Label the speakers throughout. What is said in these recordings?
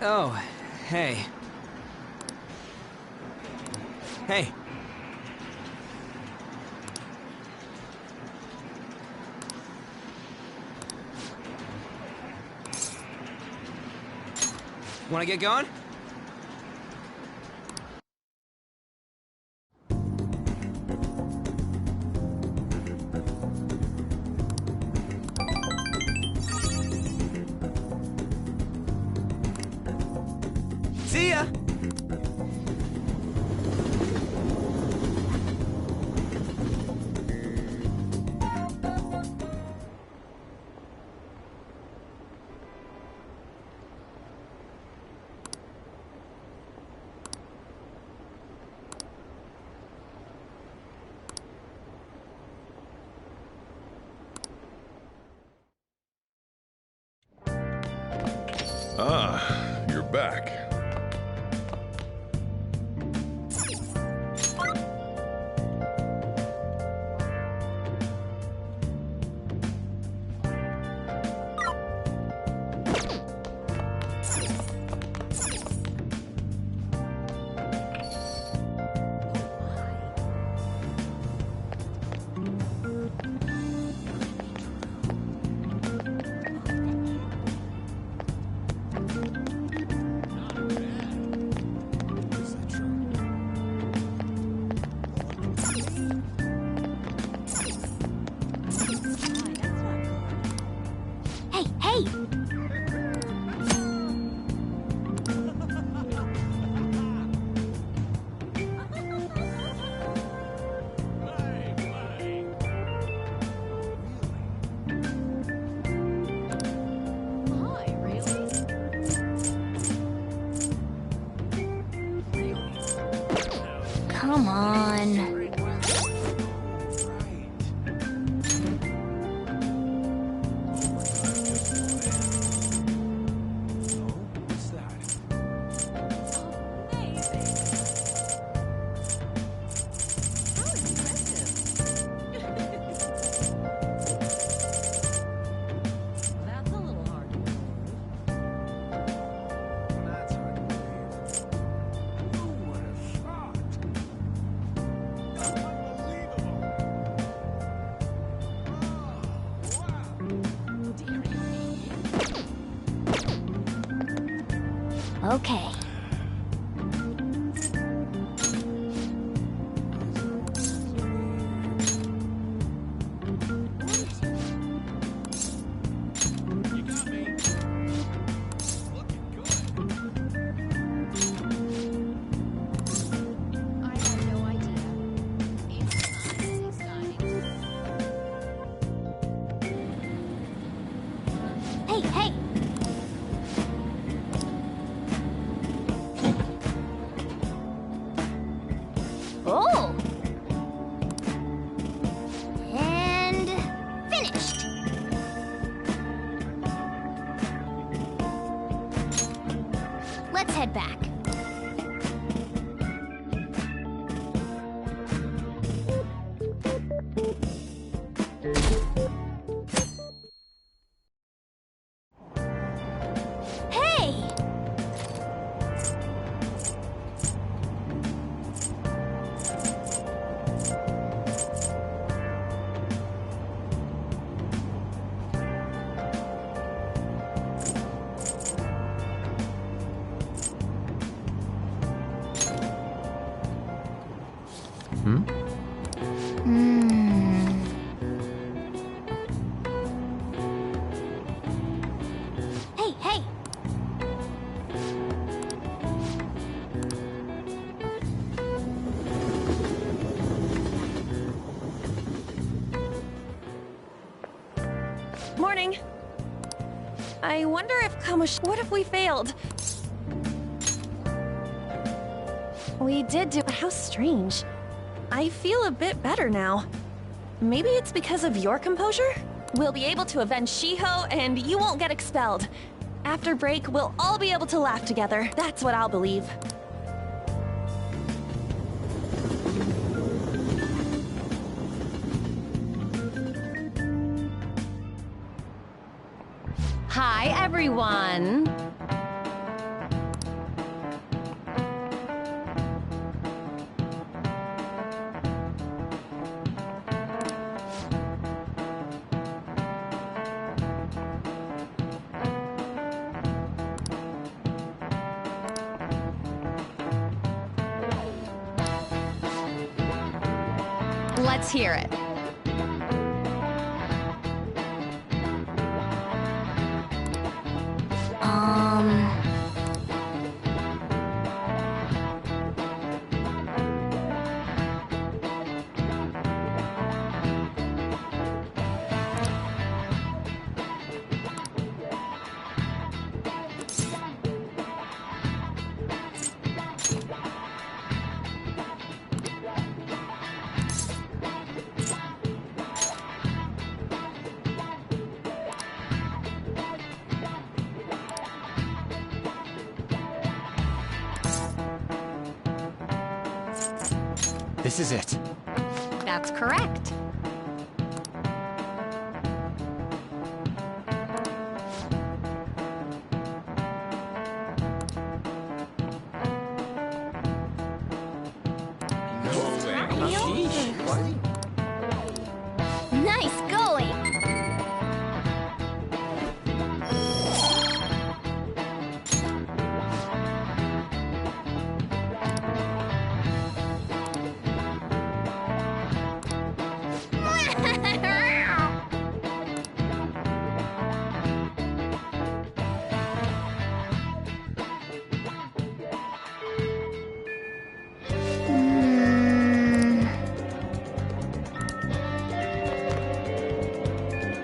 Speaker 1: Oh, hey. Hey. Wanna get going? See ya!
Speaker 2: Ah, you're back.
Speaker 3: Come on. Okay. Oh! And finished! Let's head back. Hey! Hey, hey!
Speaker 4: Morning. I wonder if what if we failed? We did do, how strange. I feel a bit better now. Maybe it's because of your composure? We'll be able to avenge Shiho and you won't get expelled. After break, we'll all be able to laugh together. That's what I'll believe.
Speaker 3: Hi, everyone.
Speaker 2: Let's hear it.
Speaker 5: This is it.
Speaker 2: That's correct.
Speaker 3: Nice going!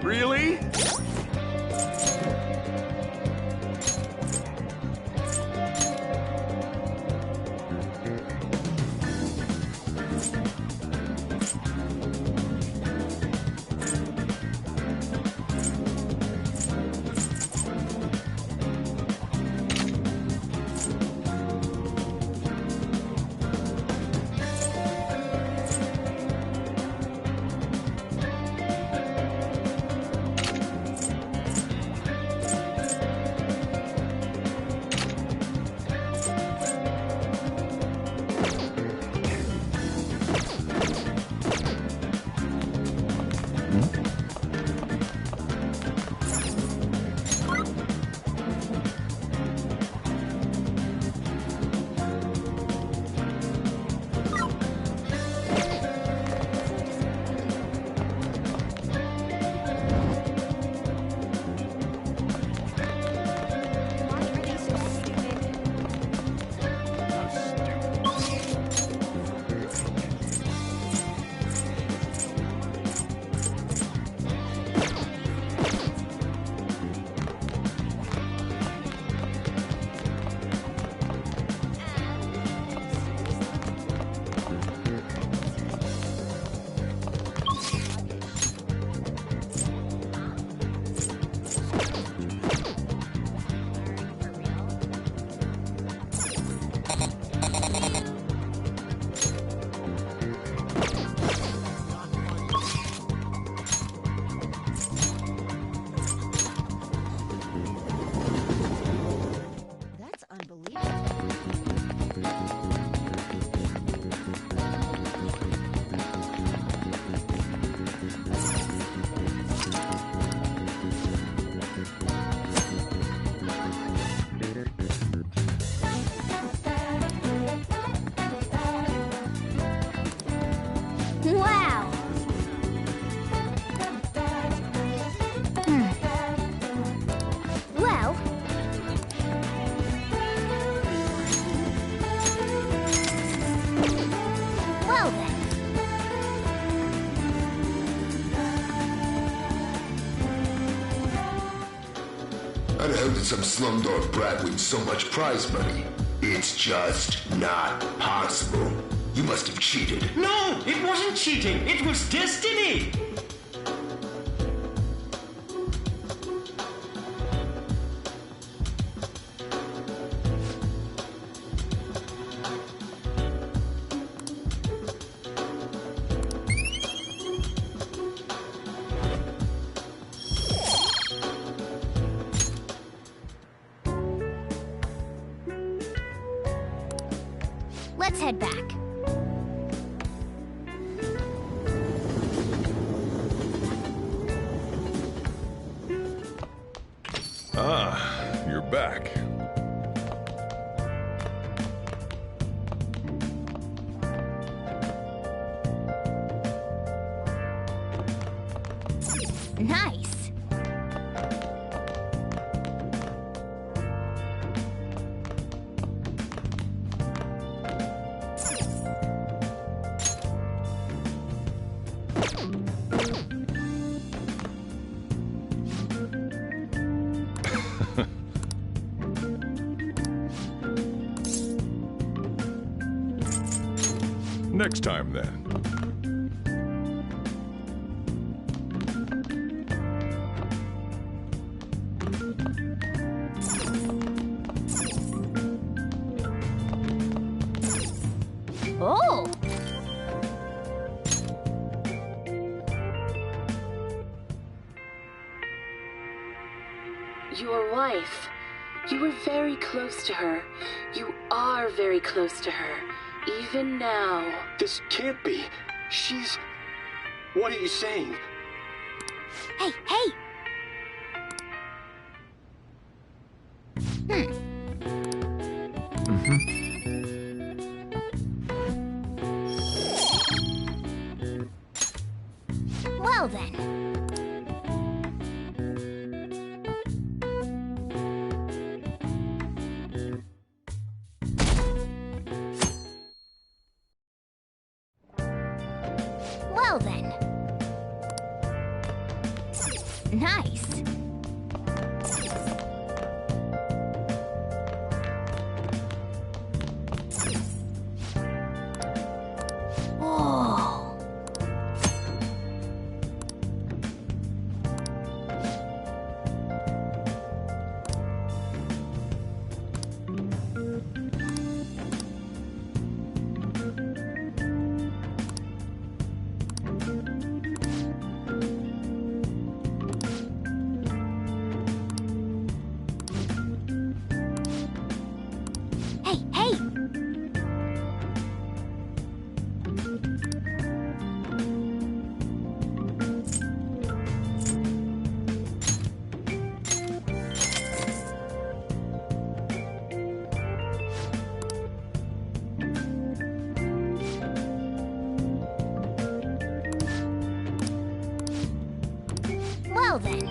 Speaker 6: Really?
Speaker 3: Wow! Well... Well then.
Speaker 7: How the hell did some slumdog brat win so much prize money? It's just not possible. You must have cheated.
Speaker 8: No, it wasn't cheating. It was destiny.
Speaker 3: Let's head back.
Speaker 6: Ah, you're back.
Speaker 3: Nice.
Speaker 6: Next time, then.
Speaker 3: Oh!
Speaker 5: Your wife. You were very close to her. You are very close to her. Even now.
Speaker 8: This can't be. She's... What are you saying?
Speaker 3: Hey, hey! Well then. Well then. Nice. Whoa. Hey, hey! Well then.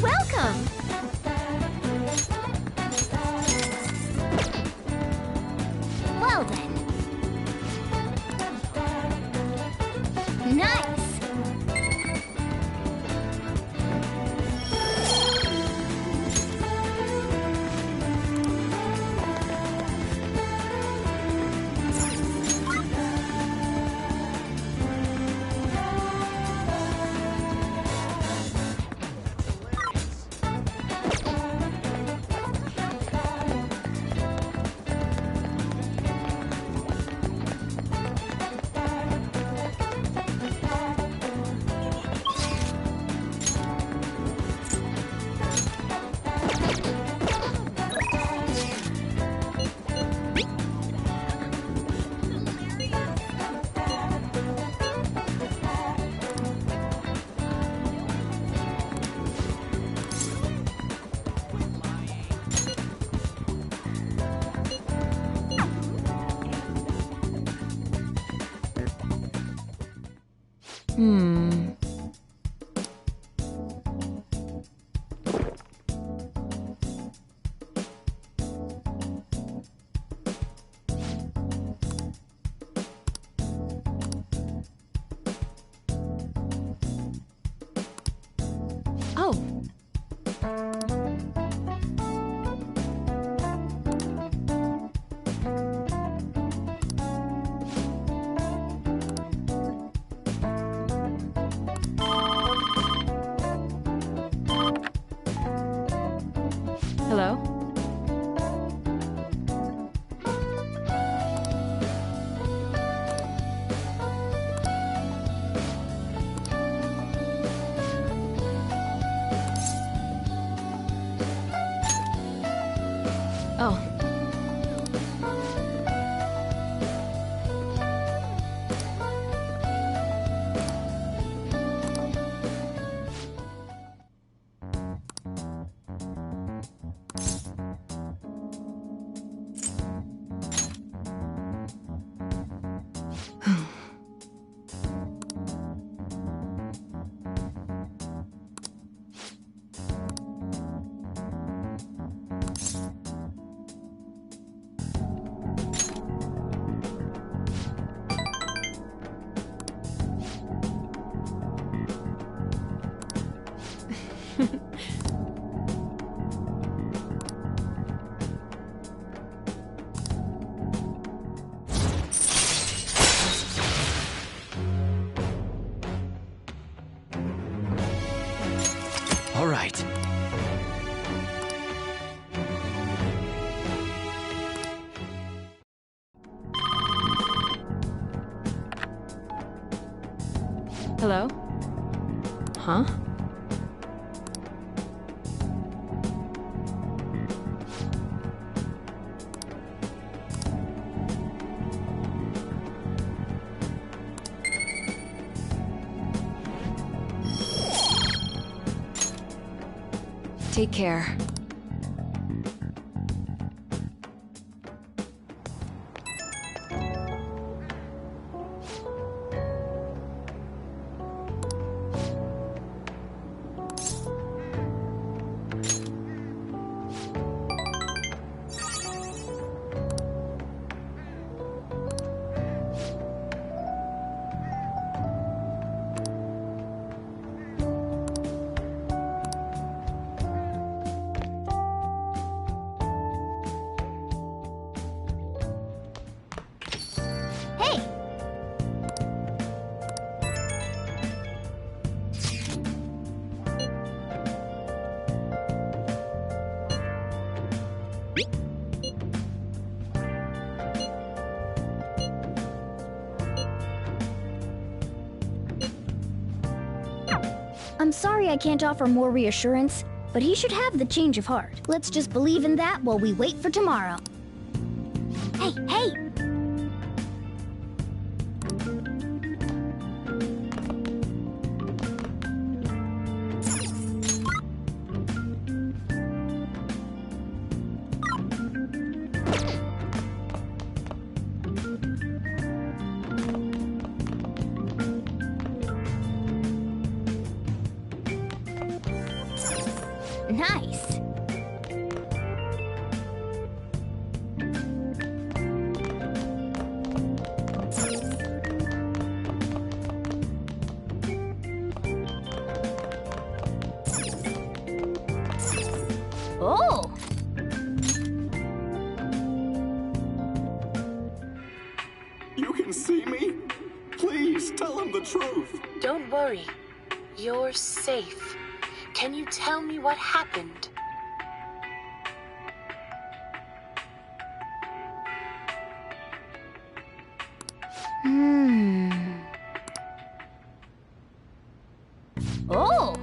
Speaker 3: Welcome! Well then. Nice!
Speaker 4: Oh. Hello? Oh.
Speaker 1: All right.
Speaker 9: Hello? Huh? Take care.
Speaker 3: Hey! I'm sorry I can't offer more reassurance, but he should have the change of heart. Let's just believe in that while we wait for tomorrow. Hey, hey! Nice. Oh!
Speaker 8: You can see me? Please tell him the truth.
Speaker 5: Don't worry. You're safe. Can you tell me what happened?
Speaker 3: Oh!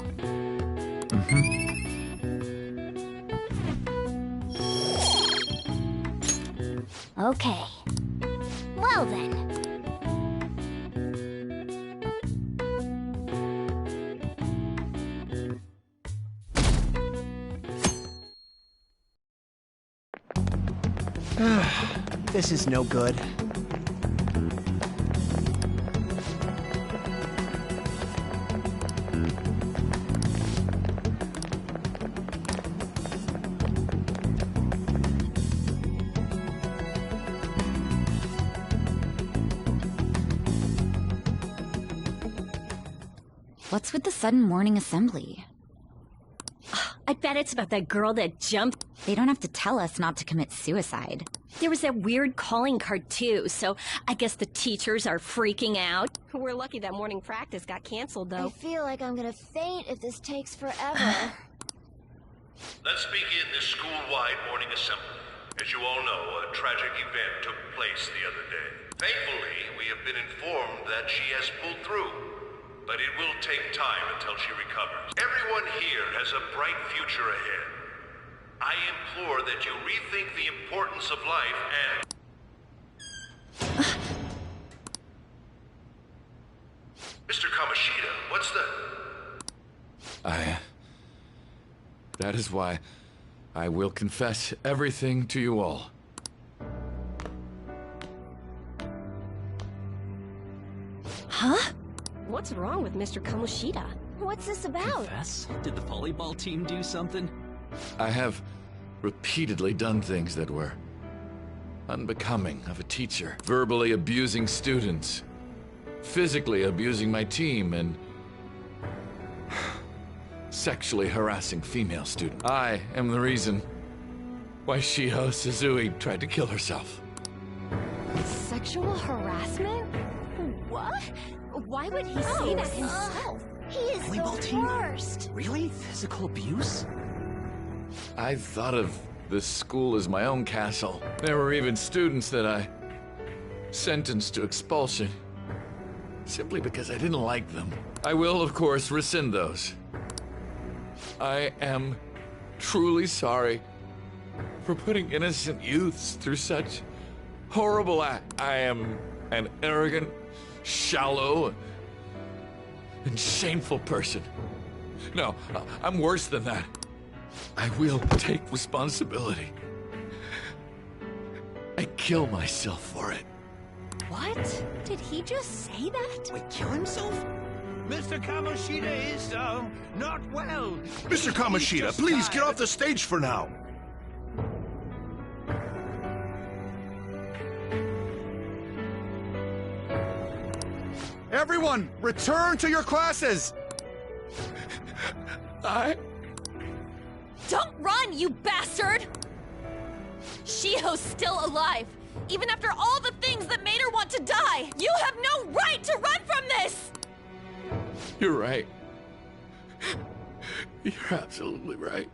Speaker 3: Okay. Well then.
Speaker 1: This is no good.
Speaker 2: What's with the sudden morning assembly?
Speaker 4: I bet it's about that girl that jumped.
Speaker 2: They don't have to tell us not to commit suicide.
Speaker 4: There was that weird calling card too, so I guess the teachers are freaking out. We're lucky that morning practice got canceled,
Speaker 3: I
Speaker 4: though.
Speaker 3: feel like I'm gonna faint if this takes forever.
Speaker 10: Let's begin this school-wide morning assembly. As you all know, a tragic event took place the other day. Thankfully, we have been informed that she has pulled through, but it will take time until she recovers. Everyone here has a bright future ahead. I implore that you rethink the importance of life and... Mr. Kamoshida, what's the...
Speaker 6: That is why I will confess everything to you all.
Speaker 4: Huh? What's wrong with Mr. Kamoshida?
Speaker 3: What's this about?
Speaker 1: Confess? Did the volleyball team do something?
Speaker 6: I have repeatedly done things that were unbecoming of a teacher. Verbally abusing students, physically abusing my team, and sexually harassing female student. I am the reason why Shiho Suzui tried to kill herself.
Speaker 4: Sexual harassment? What? Why would he say that himself?
Speaker 3: He is
Speaker 1: Volleyball
Speaker 3: the
Speaker 1: team?
Speaker 3: worst.
Speaker 1: Really? Physical abuse?
Speaker 6: I thought of this school as my own castle. There were even students that I sentenced to expulsion simply because I didn't like them. I will, of course, rescind those. I am truly sorry for putting innocent youths through such horrible act. I am an arrogant, shallow, and shameful person. No, I'm worse than that. I will take responsibility. I kill myself for it.
Speaker 4: What? Did he just say that?
Speaker 1: Wait, kill himself?
Speaker 11: Mr. Kamoshida is, not well.
Speaker 7: Mr. Kamoshida, please get off the stage for now.
Speaker 12: Everyone, return to your classes!
Speaker 4: Don't run, you bastard! Shiho's still alive, even after all the things that made her want to die! You have no right to run from this!
Speaker 6: You're right. You're absolutely right.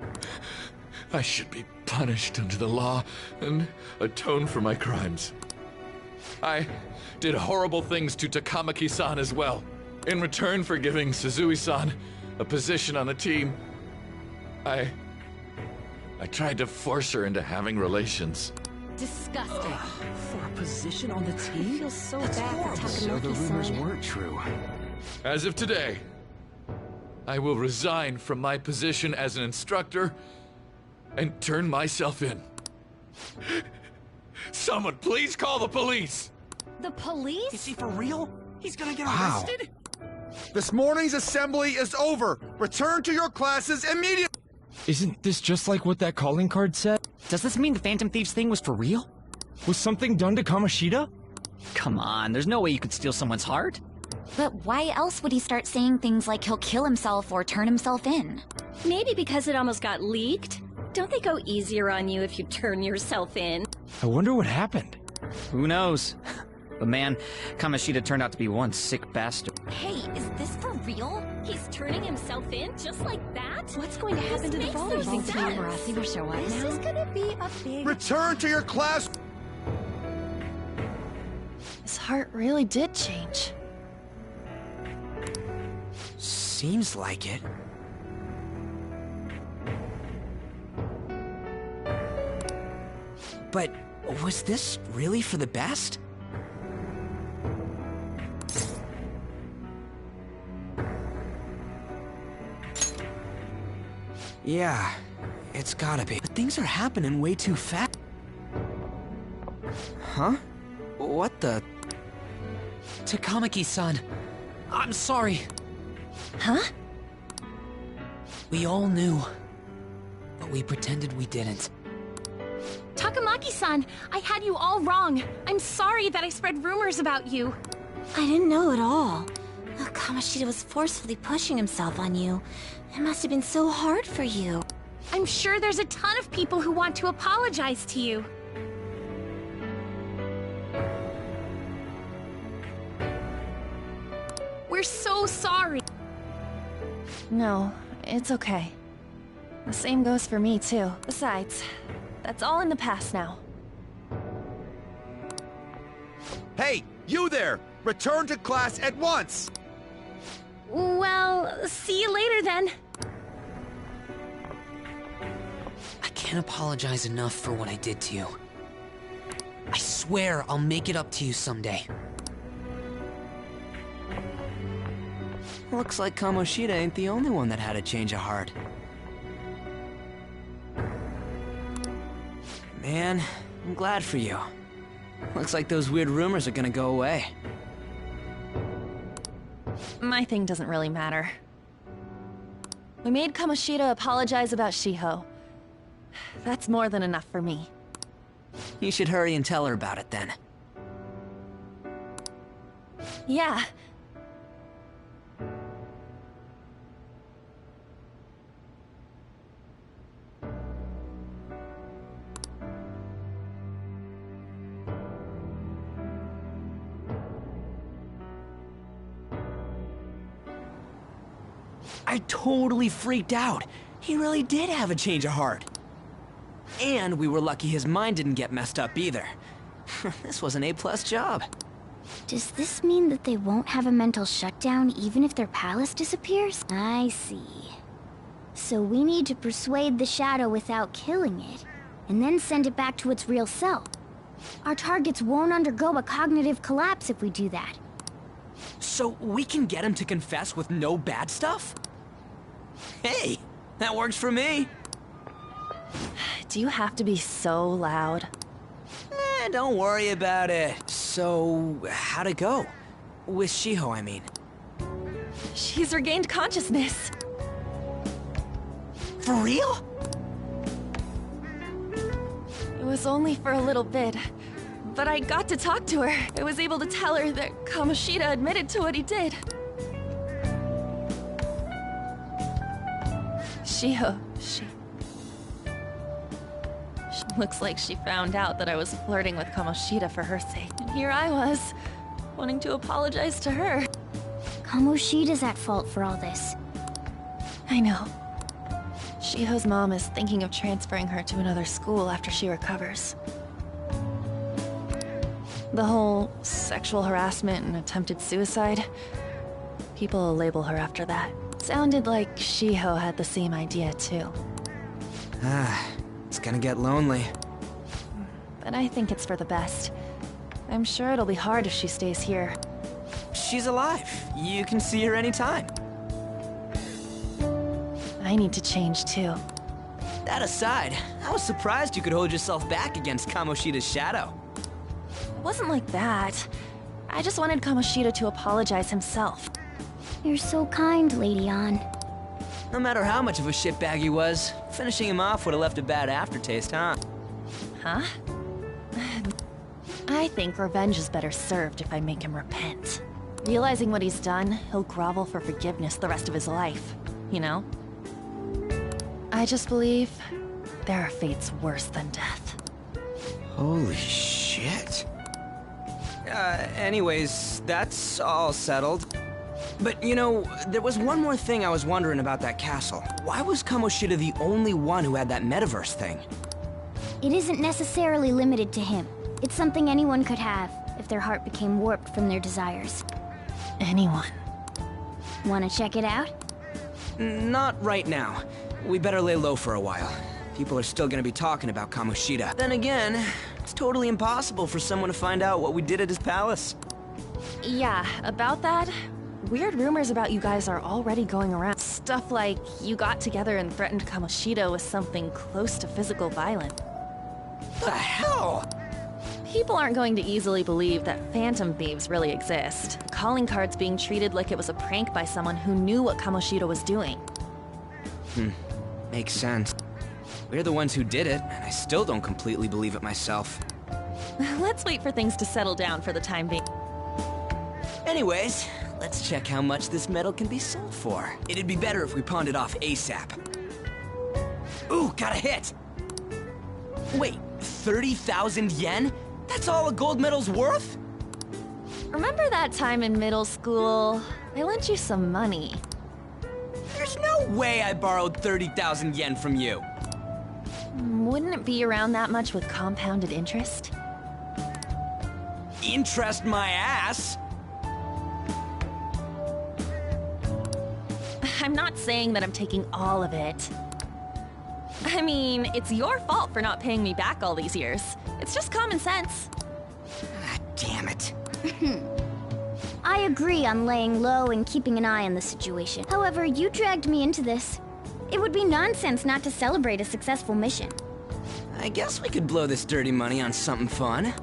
Speaker 6: I should be punished under the law and atone for my crimes. I did horrible things to Takamaki-san as well. In return for giving Suzui-san a position on the team, I tried to force her into having relations.
Speaker 4: Disgusting.
Speaker 1: For a position on the team?
Speaker 4: I feel so
Speaker 1: That's
Speaker 4: bad for
Speaker 1: horrible. So the rumors
Speaker 4: Takamaki-san.
Speaker 1: weren't true.
Speaker 6: As of today, I will resign from my position as an instructor and turn myself in. Someone please call the police!
Speaker 4: The police?
Speaker 1: Is he for real? He's gonna get
Speaker 12: Wow.
Speaker 1: arrested?
Speaker 12: This morning's assembly is over. Return to your classes immediately.
Speaker 13: Isn't this just like what that calling card said?
Speaker 1: Does this mean the Phantom Thieves thing was for real?
Speaker 13: Was something done to Kamoshida?
Speaker 1: Come on, there's no way you could steal someone's heart.
Speaker 2: But why else would he start saying things like he'll kill himself or turn himself in?
Speaker 4: Maybe because it almost got leaked? Don't they go easier on you if you turn yourself in?
Speaker 13: I wonder what happened.
Speaker 1: Who knows? But man, Kamoshida turned out to be one sick bastard.
Speaker 4: Hey, is this for real? He's turning himself in just like that? What's going to happen to the
Speaker 2: This
Speaker 4: volleyball
Speaker 2: makes no
Speaker 4: team?
Speaker 2: sense.
Speaker 4: This is gonna be a big...
Speaker 12: Return to your class.
Speaker 4: His heart really did change.
Speaker 1: Seems like it. But was this really for the best? Yeah, it's gotta be. But things are happening way too fast. Huh? What the? Takamaki-san, I'm sorry.
Speaker 4: Huh?
Speaker 1: We all knew, but we pretended we didn't.
Speaker 4: Takamaki-san, I had you all wrong. I'm sorry that I spread rumors about you. I didn't know at all. Kamoshida was forcefully pushing himself on you. It must have been so hard for you. I'm sure there's a ton of people who want to apologize to you. We're so sorry. No, it's okay. The same goes for me, too. Besides, that's all in the past now.
Speaker 12: Hey, you there! Return to class at once!
Speaker 4: Well, see you later then.
Speaker 1: I can't apologize enough for what I did to you. I swear I'll make it up to you someday. Looks like Kamoshida ain't the only one that had a change of heart. Man, I'm glad for you. Looks like those weird rumors are gonna go away.
Speaker 4: My thing doesn't really matter. We made Kamoshida apologize about Shiho. That's more than enough for me.
Speaker 1: You should hurry and tell her about it then.
Speaker 4: Yeah.
Speaker 14: I totally freaked out. He really did have a change of heart. And we were lucky his mind didn't get messed up either. This was an A+ job.
Speaker 3: Does this mean that they won't have a mental shutdown even if their palace disappears? I see. So we need to persuade the shadow without killing it, and then send it back to its real self. Our targets won't undergo a cognitive collapse if we do that.
Speaker 14: So we can get him to confess with no bad stuff? Hey, that works for me.
Speaker 4: Do you have to be so loud?
Speaker 14: Don't worry about it. So, how'd it go? With Shiho, I mean.
Speaker 4: She's regained consciousness.
Speaker 14: For real?
Speaker 4: It was only for a little bit, but I got to talk to her. I was able to tell her that Kamoshida admitted to what he did. Shiho, she looks like she found out that I was flirting with Kamoshida for her sake. And here I was, wanting to apologize to her.
Speaker 3: Kamoshida's at fault for all this.
Speaker 4: I know. Shiho's mom is thinking of transferring her to another school after she recovers. The whole sexual harassment and attempted suicide, people will label her after that. Sounded like Shiho had the same idea too.
Speaker 14: It's gonna get lonely.
Speaker 4: But I think it's for the best. I'm sure it'll be hard if she stays here.
Speaker 14: She's alive. You can see her anytime.
Speaker 4: I need to change too.
Speaker 14: That aside, I was surprised you could hold yourself back against Kamoshida's shadow.
Speaker 4: It wasn't like that. I just wanted Kamoshida to apologize himself.
Speaker 3: You're so kind, Lady Ann.
Speaker 14: No matter how much of a shitbag he was, finishing him off would have left a bad aftertaste, huh?
Speaker 4: Huh? I think revenge is better served if I make him repent. Realizing what he's done, he'll grovel for forgiveness the rest of his life, you know? I just believe there are fates worse than death.
Speaker 14: Holy shit. Anyways, that's all settled. But, you know, there was one more thing I was wondering about that castle. Why was Kamoshida the only one who had that metaverse thing?
Speaker 3: It isn't necessarily limited to him. It's something anyone could have, if their heart became warped from their desires.
Speaker 4: Anyone.
Speaker 3: Wanna check it out?
Speaker 14: Not right now. We better lay low for a while. People are still gonna be talking about Kamoshida. Then again, it's totally impossible for someone to find out what we did at his palace.
Speaker 4: Yeah, about that, weird rumors about you guys are already going around. Stuff like you got together and threatened Kamoshida with something close to physical violence.
Speaker 14: The hell?
Speaker 4: People aren't going to easily believe that phantom thieves really exist. Calling cards being treated like it was a prank by someone who knew what Kamoshida was doing.
Speaker 14: Makes sense. We're the ones who did it, and I still don't completely believe it myself.
Speaker 4: Let's wait for things to settle down for the time being.
Speaker 14: Anyways, let's check how much this metal can be sold for. It'd be better if we pawned it off ASAP. Ooh, got a hit! Wait, 30,000 yen? That's all a gold medal's worth?
Speaker 4: Remember that time in middle school? I lent you some money.
Speaker 14: There's no way I borrowed 30,000 yen from you.
Speaker 4: Wouldn't it be around that much with compounded interest?
Speaker 14: Interest my ass!
Speaker 4: I'm not saying that I'm taking all of it. I mean, it's your fault for not paying me back all these years. It's just common sense.
Speaker 14: Ah, damn it.
Speaker 3: I agree on laying low and keeping an eye on the situation. However, you dragged me into this. It would be nonsense not to celebrate a successful mission.
Speaker 14: I guess we could blow this dirty money on something fun.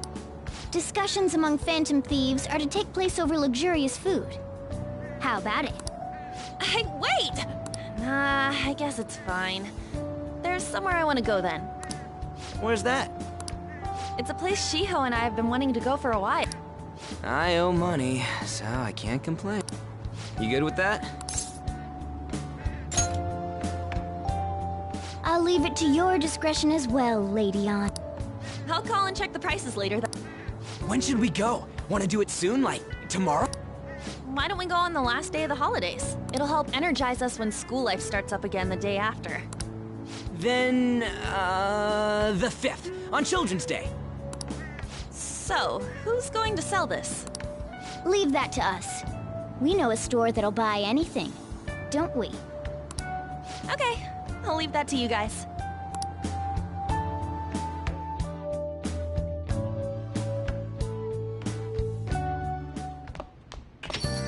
Speaker 3: Discussions among phantom thieves are to take place over luxurious food. How about it?
Speaker 4: Hey, wait! Nah, I guess it's fine. There's somewhere I want to go then.
Speaker 14: Where's that?
Speaker 4: It's a place Shiho and I have been wanting to go for a while.
Speaker 14: I owe money, so I can't complain. You good with that?
Speaker 3: I'll leave it to your discretion as well, Lady Ann.
Speaker 4: I'll call and check the prices later.
Speaker 14: When should we go? Want to do it soon, like tomorrow?
Speaker 4: why don't we go on the last day of the holidays? It'll help energize us when school life starts up again the day after.
Speaker 14: Then, the 5th, on Children's Day.
Speaker 4: So, who's going to sell this?
Speaker 3: Leave that to us. We know a store that'll buy anything, don't we?
Speaker 4: Okay, I'll leave that to you guys.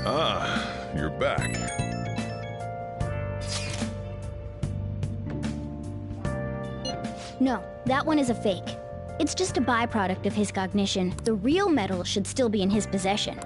Speaker 15: Ah, you're back.
Speaker 3: No, that one is a fake. It's just a byproduct of his cognition. The real medal should still be in his possession.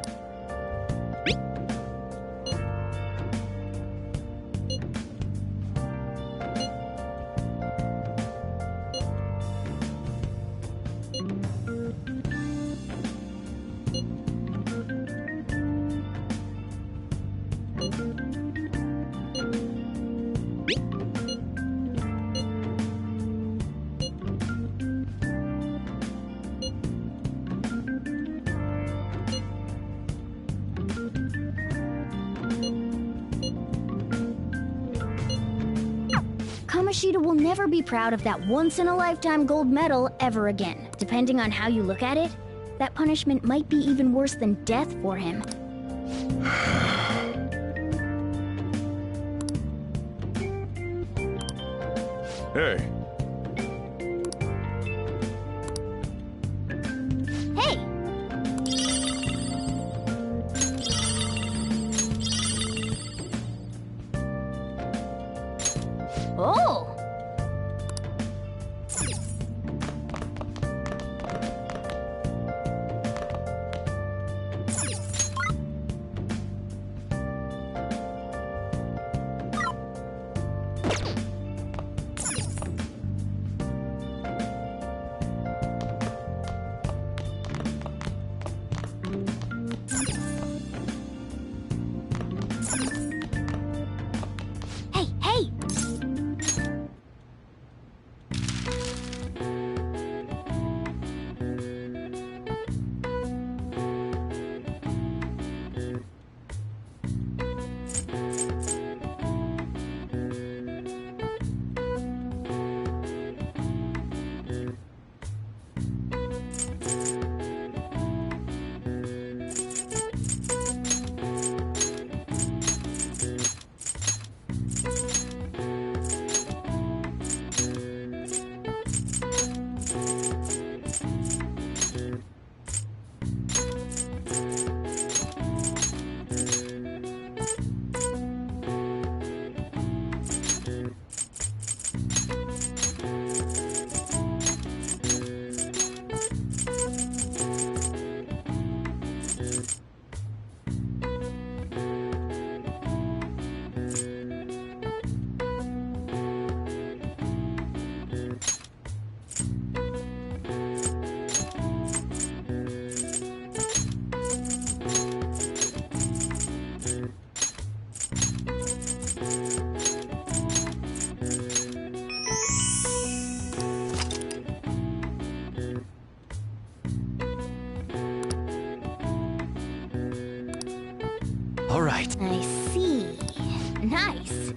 Speaker 3: Kamoshida will never be proud of that once-in-a-lifetime gold medal ever again. Depending on how you look at it, that punishment might be even worse than death for him.
Speaker 15: Hey.
Speaker 3: Hey! Oh! Hey, hey!
Speaker 1: All right.
Speaker 3: I see. Nice.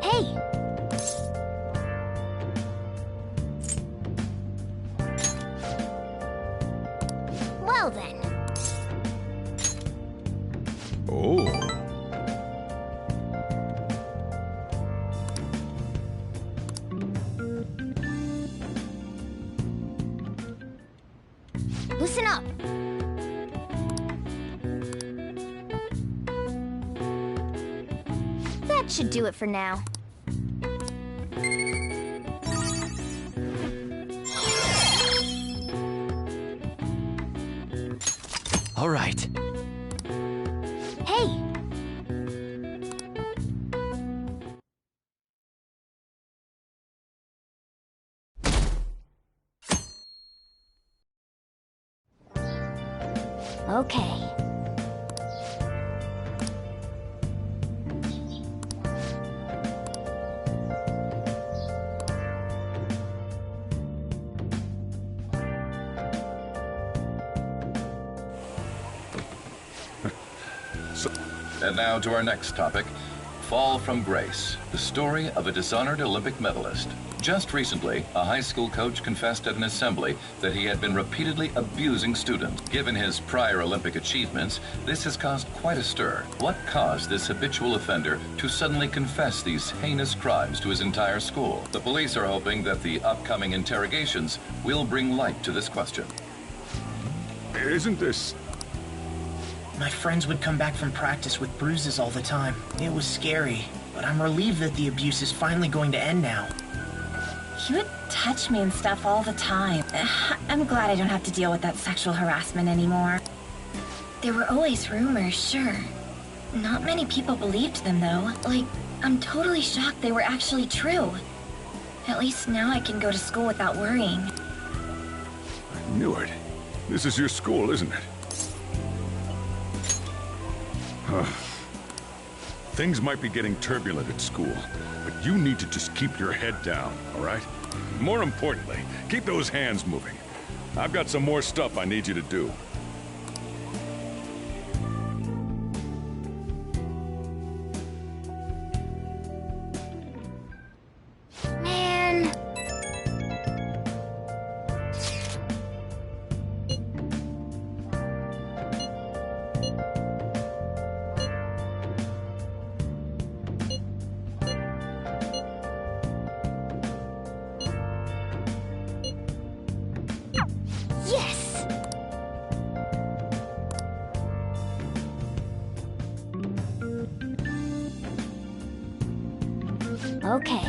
Speaker 3: Hey! Well then.
Speaker 15: Oh.
Speaker 3: Listen up. That should do it for now.
Speaker 1: All right.
Speaker 3: Hey! Okay.
Speaker 16: And now to our next topic, Fall from Grace, the story of a dishonored Olympic medalist. Just recently, a high school coach confessed at an assembly that he had been repeatedly abusing students. Given his prior Olympic achievements, this has caused quite a stir. What caused this habitual offender to suddenly confess these heinous crimes to his entire school? The police are hoping that the upcoming interrogations will bring light to this question.
Speaker 15: Isn't this...
Speaker 17: My friends would come back from practice with bruises all the time. It was scary, but I'm relieved that the abuse is finally going to end now.
Speaker 18: He would touch me and stuff all the time. I'm glad I don't have to deal with that sexual harassment anymore. There were always rumors, sure. Not many people believed them, though. Like, I'm totally shocked they were actually true. At least now I can go to school without worrying.
Speaker 15: I knew it. This is your school, isn't it? Things might be getting turbulent at school, but you need to just keep your head down, all right? More importantly, keep those hands moving. I've got some more stuff I need you to do.
Speaker 3: Okay.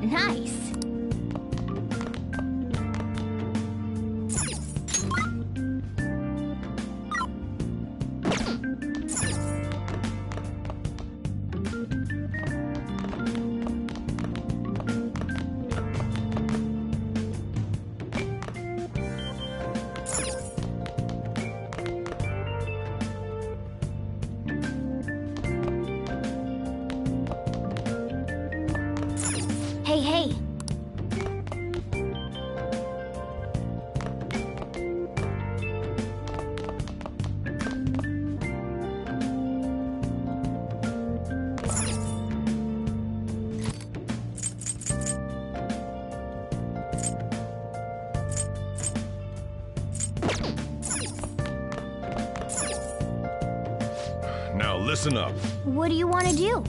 Speaker 3: Nice. Hey.
Speaker 15: Now listen up.
Speaker 3: What do you want to do?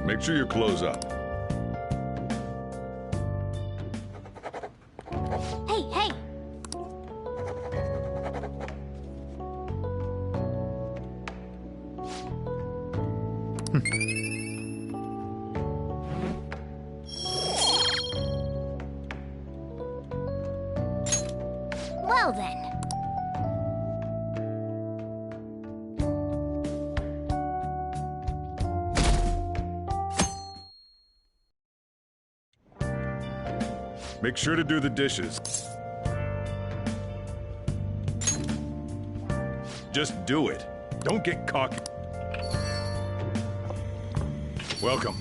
Speaker 15: Make sure your clothes up.
Speaker 3: Hey. Well then.
Speaker 15: Make sure to do the dishes. Just do it. Don't get cocky. Welcome.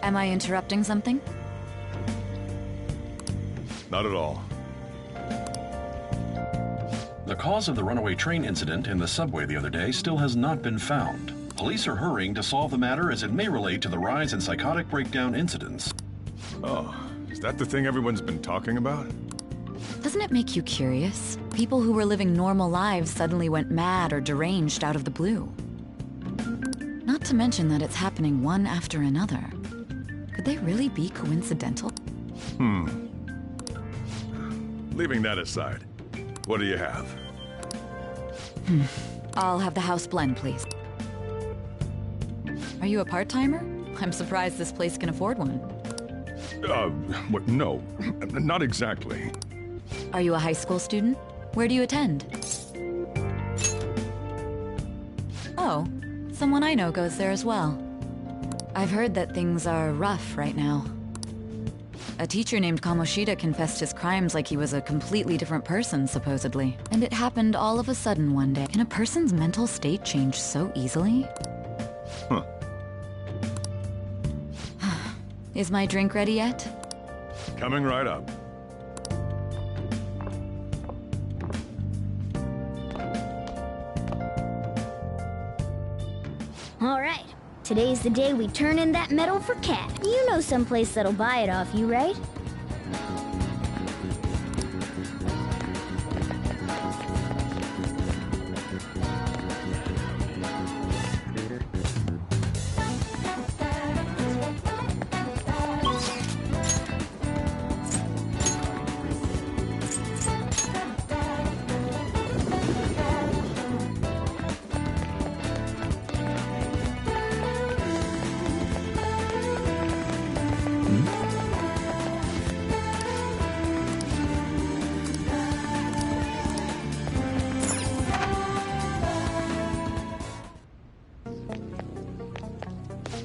Speaker 9: Am I interrupting something?
Speaker 15: Not at all.
Speaker 16: The cause of the runaway train incident in the subway the other day still has not been found. Police are hurrying to solve the matter as it may relate to the rise in psychotic breakdown incidents.
Speaker 15: Oh, is that the thing everyone's been talking about?
Speaker 9: Doesn't it make you curious? People who were living normal lives suddenly went mad or deranged out of the blue. Not to mention that it's happening one after another. Could they really be coincidental?
Speaker 15: Leaving that aside, what do you have?
Speaker 9: I'll have the house blend, please. Are you a part-timer? I'm surprised this place can afford one.
Speaker 15: What? No, not exactly.
Speaker 9: Are you a high school student? Where do you attend? Oh, someone I know goes there as well. I've heard that things are rough right now. A teacher named Kamoshida confessed his crimes like he was a completely different person, supposedly. And it happened all of a sudden one day. Can a person's mental state change so easily?
Speaker 15: Huh.
Speaker 9: Is my drink ready yet?
Speaker 15: Coming right up.
Speaker 3: Alright, today's the day we turn in that medal for Cat. You know someplace that'll buy it off you, right?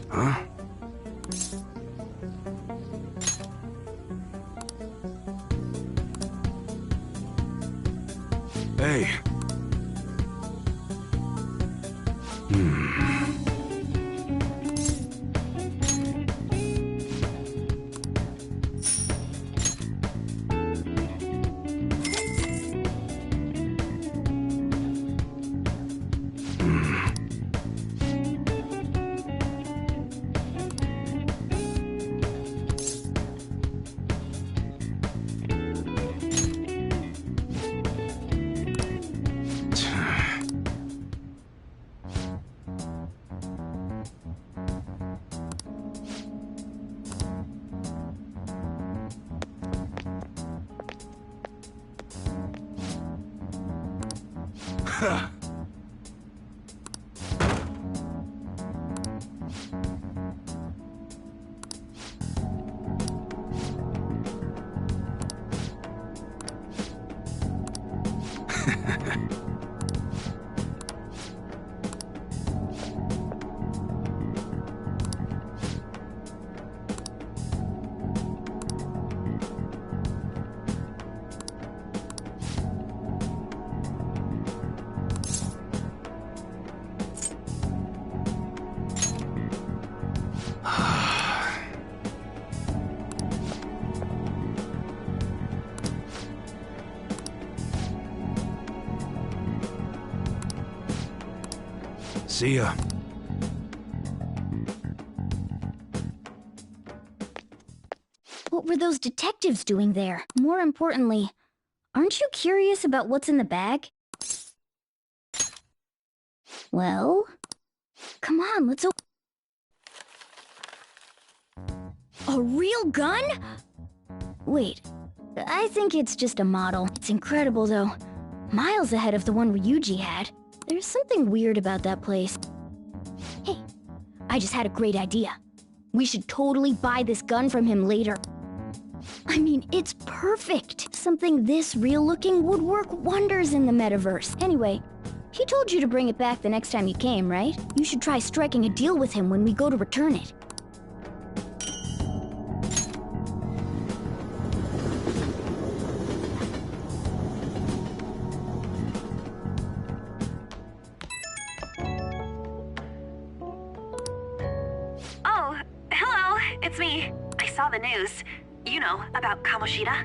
Speaker 7: Huh? Hey. Huh. See ya.
Speaker 3: What were those detectives doing there? More importantly, aren't you curious about what's in the bag? Well, come on, let's A real gun? Wait, I think it's just a model. It's incredible, though. Miles ahead of the one Ryuji had. There's something weird about that place. Hey, I just had a great idea. We should totally buy this gun from him later. I mean, it's perfect. Something this real-looking would work wonders in the metaverse. Anyway, he told you to bring it back the next time you came, right? You should try striking a deal with him when we go to return it.
Speaker 4: It's me. I saw the news. You know, about Kamoshida.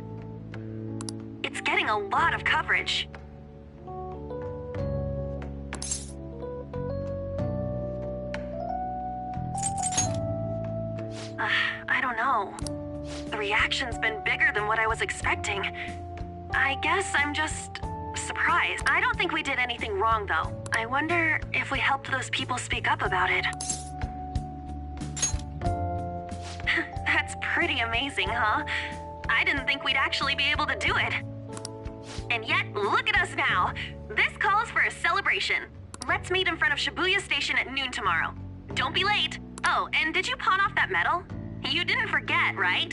Speaker 4: It's getting a lot of coverage. I don't know. The reaction's been bigger than what I was expecting. I guess I'm just surprised. I don't think we did anything wrong, though. I wonder if we helped those people speak up about it. That's pretty amazing, huh? I didn't think we'd actually be able to do it. And yet, look at us now. This calls for a celebration. Let's meet in front of Shibuya Station at noon tomorrow. Don't be late. Oh, and did you pawn off that medal? You didn't forget, right?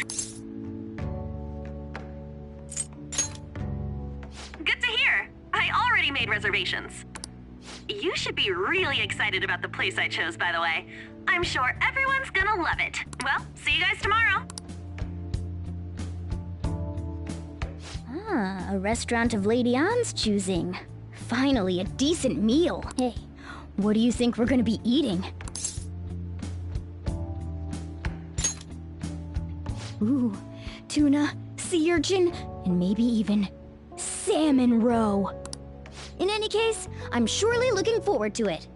Speaker 4: Good to hear. I already made reservations. You should be really excited about the place I chose, by the way. I'm sure everyone's gonna love it. Well, see you guys tomorrow.
Speaker 3: Ah, a restaurant of Lady Ann's choosing. Finally, a decent meal. Hey, what do you think we're gonna be eating? Ooh, tuna, sea urchin, and maybe even salmon roe. In any case, I'm surely looking forward to it.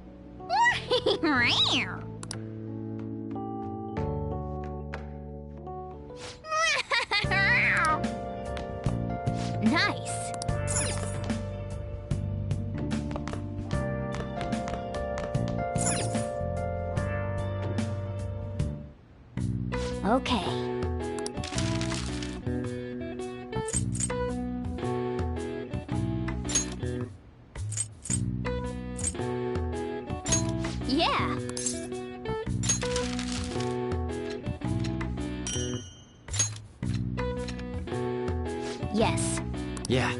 Speaker 3: Nice. Okay. Yeah. Yes.
Speaker 14: Yeah.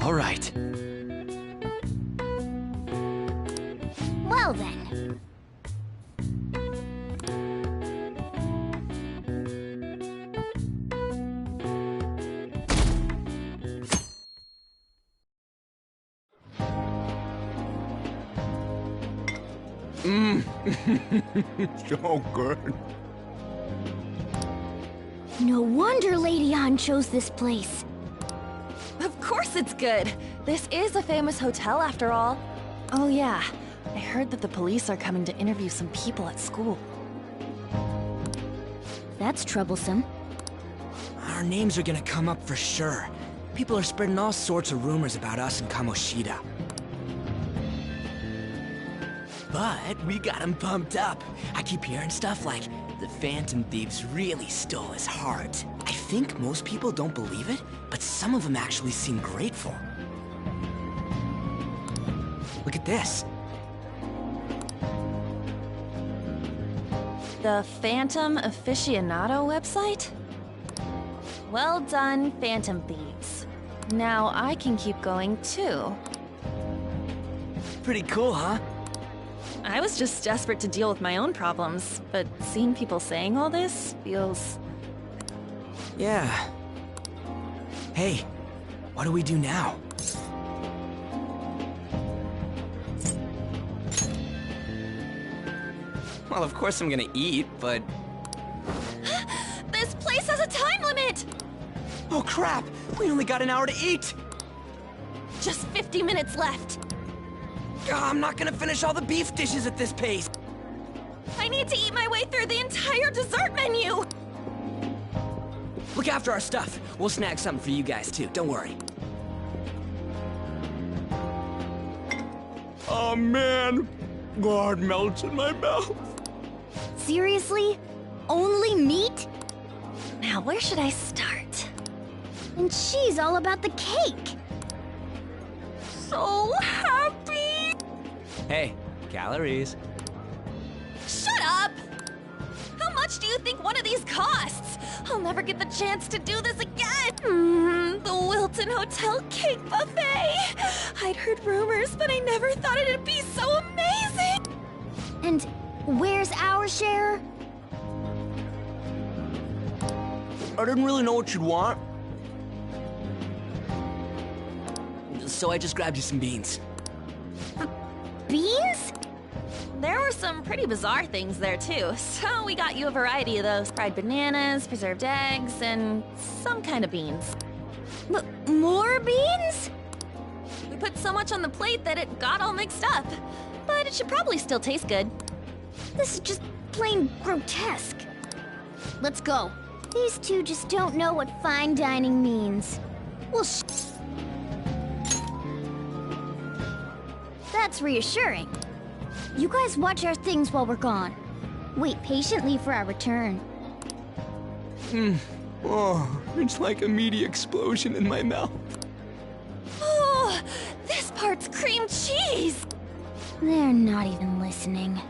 Speaker 14: All right.
Speaker 3: Well then.
Speaker 12: So good.
Speaker 3: No wonder Lady Ann chose this place.
Speaker 4: Of course it's good. This is a famous hotel after all. Oh yeah, I heard that the police are coming to interview some people at school.
Speaker 3: That's troublesome.
Speaker 14: Our names are gonna come up for sure. People are spreading all sorts of rumors about us and Kamoshida. But we got him pumped up. I keep hearing stuff like, the Phantom Thieves really stole his heart. I think most people don't believe it, but some of them actually seem grateful. Look at this.
Speaker 4: The Phantom Aficionado website? Well done, Phantom Thieves. Now I can keep going too.
Speaker 14: Pretty cool, huh?
Speaker 4: I was just desperate to deal with my own problems, but seeing people saying all this feels...
Speaker 14: Yeah. Hey, what do we do now? Well, of course I'm gonna eat, but...
Speaker 4: This place has a time limit!
Speaker 14: Oh crap! We only got an hour to eat!
Speaker 4: Just 50 minutes left.
Speaker 14: I'm not gonna finish all the beef dishes at this pace.
Speaker 4: I need to eat my way through the entire dessert menu!
Speaker 14: Look after our stuff. We'll snag something for you guys too, don't worry.
Speaker 12: Oh man, God melts in my mouth.
Speaker 3: Seriously? Only meat?
Speaker 4: Now where should I start?
Speaker 3: And she's all about the cake.
Speaker 4: So happy!
Speaker 14: Hey, calories.
Speaker 4: Shut up! How much do you think one of these costs? I'll never get the chance to do this again! The Wilton Hotel Cake Buffet! I'd heard rumors, but I never thought it'd be so amazing!
Speaker 3: And where's our share?
Speaker 14: I didn't really know what you'd want. So I just grabbed you some beans.
Speaker 3: Beans?
Speaker 4: There were some pretty bizarre things there too, so we got you a variety of those. Fried bananas, preserved eggs, and some kind of beans.
Speaker 3: More beans?
Speaker 4: We put so much on the plate that it got all mixed up. But it should probably still taste good.
Speaker 3: This is just plain grotesque. Let's go. These two just don't know what fine dining means. Well, that's reassuring. You guys watch our things while we're gone. Wait patiently for our return.
Speaker 14: Oh, it's like a meaty explosion in my mouth.
Speaker 4: Oh, this part's cream cheese!
Speaker 3: They're not even listening.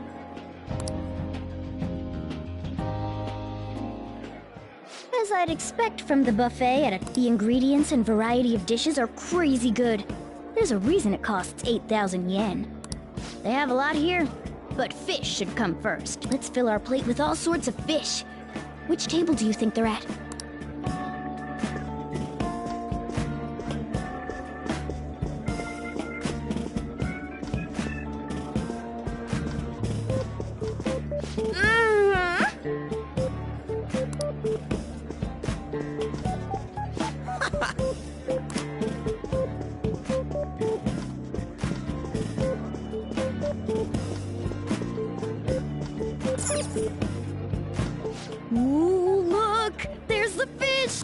Speaker 3: As I'd expect from the buffet, the ingredients and variety of dishes are crazy good. There's a reason it costs 8,000 yen. They have a lot here, but fish should come first. Let's fill our plate with all sorts of fish. Which table do you think they're at?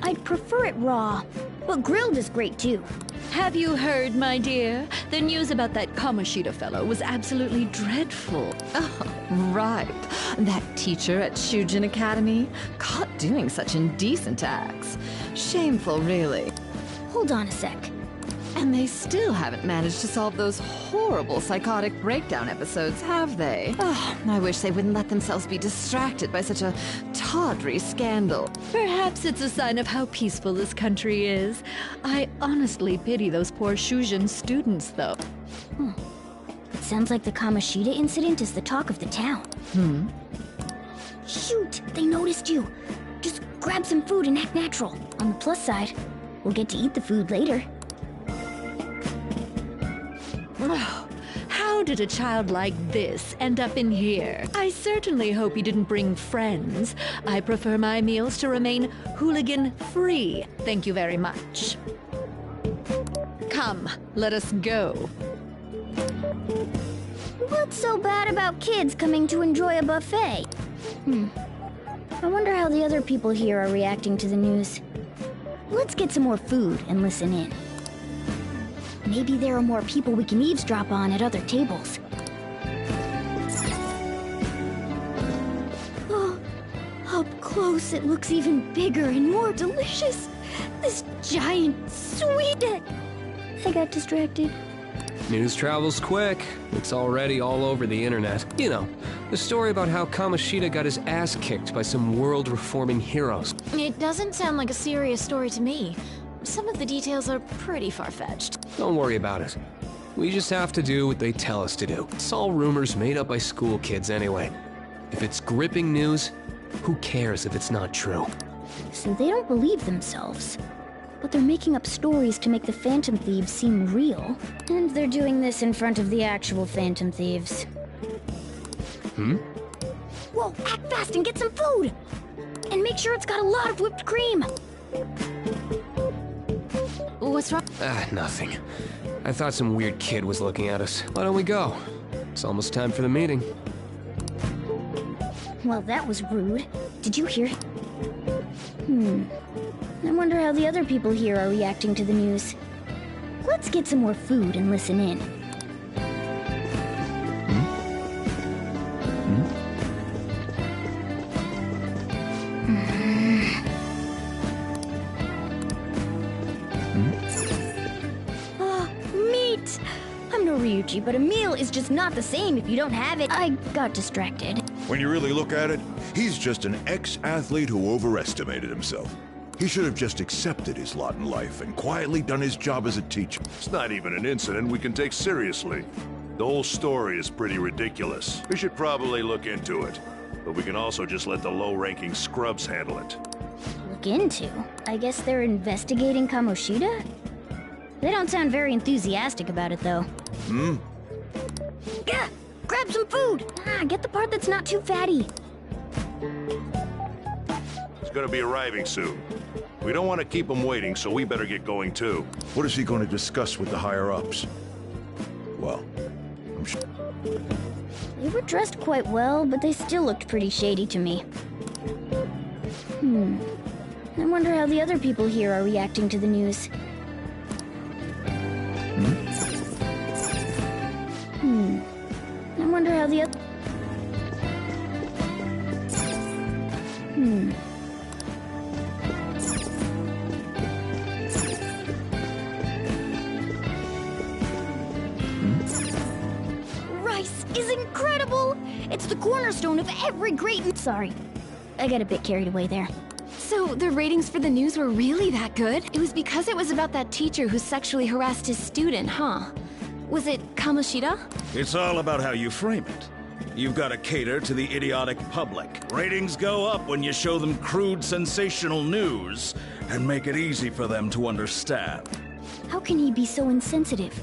Speaker 3: I'd prefer it raw, but grilled is great too.
Speaker 19: Have you heard, my dear? The news about that Kamoshida fellow was absolutely dreadful.
Speaker 4: Oh, right. That teacher at Shujin Academy, caught doing such indecent acts. Shameful, really.
Speaker 3: Hold on a sec.
Speaker 4: And they still haven't managed to solve those horrible psychotic breakdown episodes, have they? Oh, I wish they wouldn't let themselves be distracted by such a tawdry scandal.
Speaker 19: Perhaps it's a sign of how peaceful this country is. I honestly pity those poor Shujin students, though.
Speaker 3: It sounds like the Kamoshida incident is the talk of the town. Shoot! They noticed you! Just grab some food and act natural. On the plus side, we'll get to eat the food later.
Speaker 19: Oh, how did a child like this end up in here? I certainly hope he didn't bring friends. I prefer my meals to remain hooligan-free. Thank you very much. Come, let us go.
Speaker 3: What's so bad about kids coming to enjoy a buffet? I wonder how the other people here are reacting to the news. Let's get some more food and listen in. Maybe there are more people we can eavesdrop on at other tables. Oh, up close it looks even bigger and more delicious. This giant sweet... I got distracted.
Speaker 20: News travels quick. It's already all over the internet. You know, the story about how Kamoshida got his ass kicked by some world-reforming heroes.
Speaker 21: It doesn't sound like a serious story to me. Some of the details are pretty far-fetched.
Speaker 20: Don't worry about it. We just have to do what they tell us to do. It's all rumors made up by school kids anyway. If it's gripping news, who cares if it's not true?
Speaker 3: So they don't believe themselves. But they're making up stories to make the Phantom Thieves seem real. And they're doing this in front of the actual Phantom Thieves. Whoa, act fast and get some food! And make sure it's got a lot of whipped cream!
Speaker 21: What's wrong?
Speaker 20: Nothing. I thought some weird kid was looking at us. Why don't we go? It's almost time for the meeting.
Speaker 3: Well, that was rude. Did you hear it? I wonder how the other people here are reacting to the news. Let's get some more food and listen in. Meat! I'm no Ryuji, but a meal is just not the same if you don't have it. I got distracted.
Speaker 22: When you really look at it, he's just an ex-athlete who overestimated himself. He should have just accepted his lot in life and quietly done his job as a teacher.
Speaker 10: It's not even an incident we can take seriously. The whole story is pretty ridiculous. We should probably look into it. But we can also just let the low-ranking scrubs handle it.
Speaker 3: Look into? I guess they're investigating Kamoshida? They don't sound very enthusiastic about it, though. Gah! Grab some food! Get the part that's not too fatty.
Speaker 10: He's gonna be arriving soon. We don't want to keep him waiting, so we better get going too.
Speaker 22: What is he going to discuss with the higher-ups? Well, I'm sure...
Speaker 3: They were dressed quite well, but they still looked pretty shady to me. I wonder how the other people here are reacting to the news. I wonder how the other... Rice is incredible! It's the cornerstone of every great... Sorry, I got a bit carried away there.
Speaker 21: So, the ratings for the news were really that good? It was because it was about that teacher who sexually harassed his student, huh? Was it Kamoshida?
Speaker 11: It's all about how you frame it. You've got to cater to the idiotic public. Ratings go up when you show them crude, sensational news and make it easy for them to understand.
Speaker 3: How can he be so insensitive?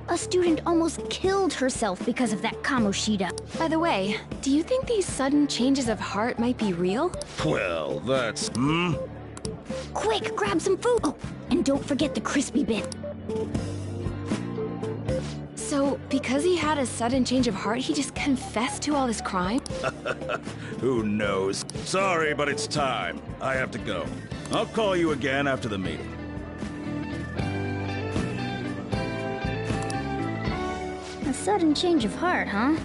Speaker 3: A student almost killed herself because of that Kamoshida.
Speaker 21: By the way, do you think these sudden changes of heart might be real?
Speaker 11: Well, that's...
Speaker 3: Quick, grab some food! Oh, and don't forget the crispy bit.
Speaker 21: So, because he had a sudden change of heart, he just confessed to all this crime?
Speaker 11: Who knows? Sorry, but it's time. I have to go. I'll call you again after the meeting.
Speaker 3: A sudden change of heart, huh?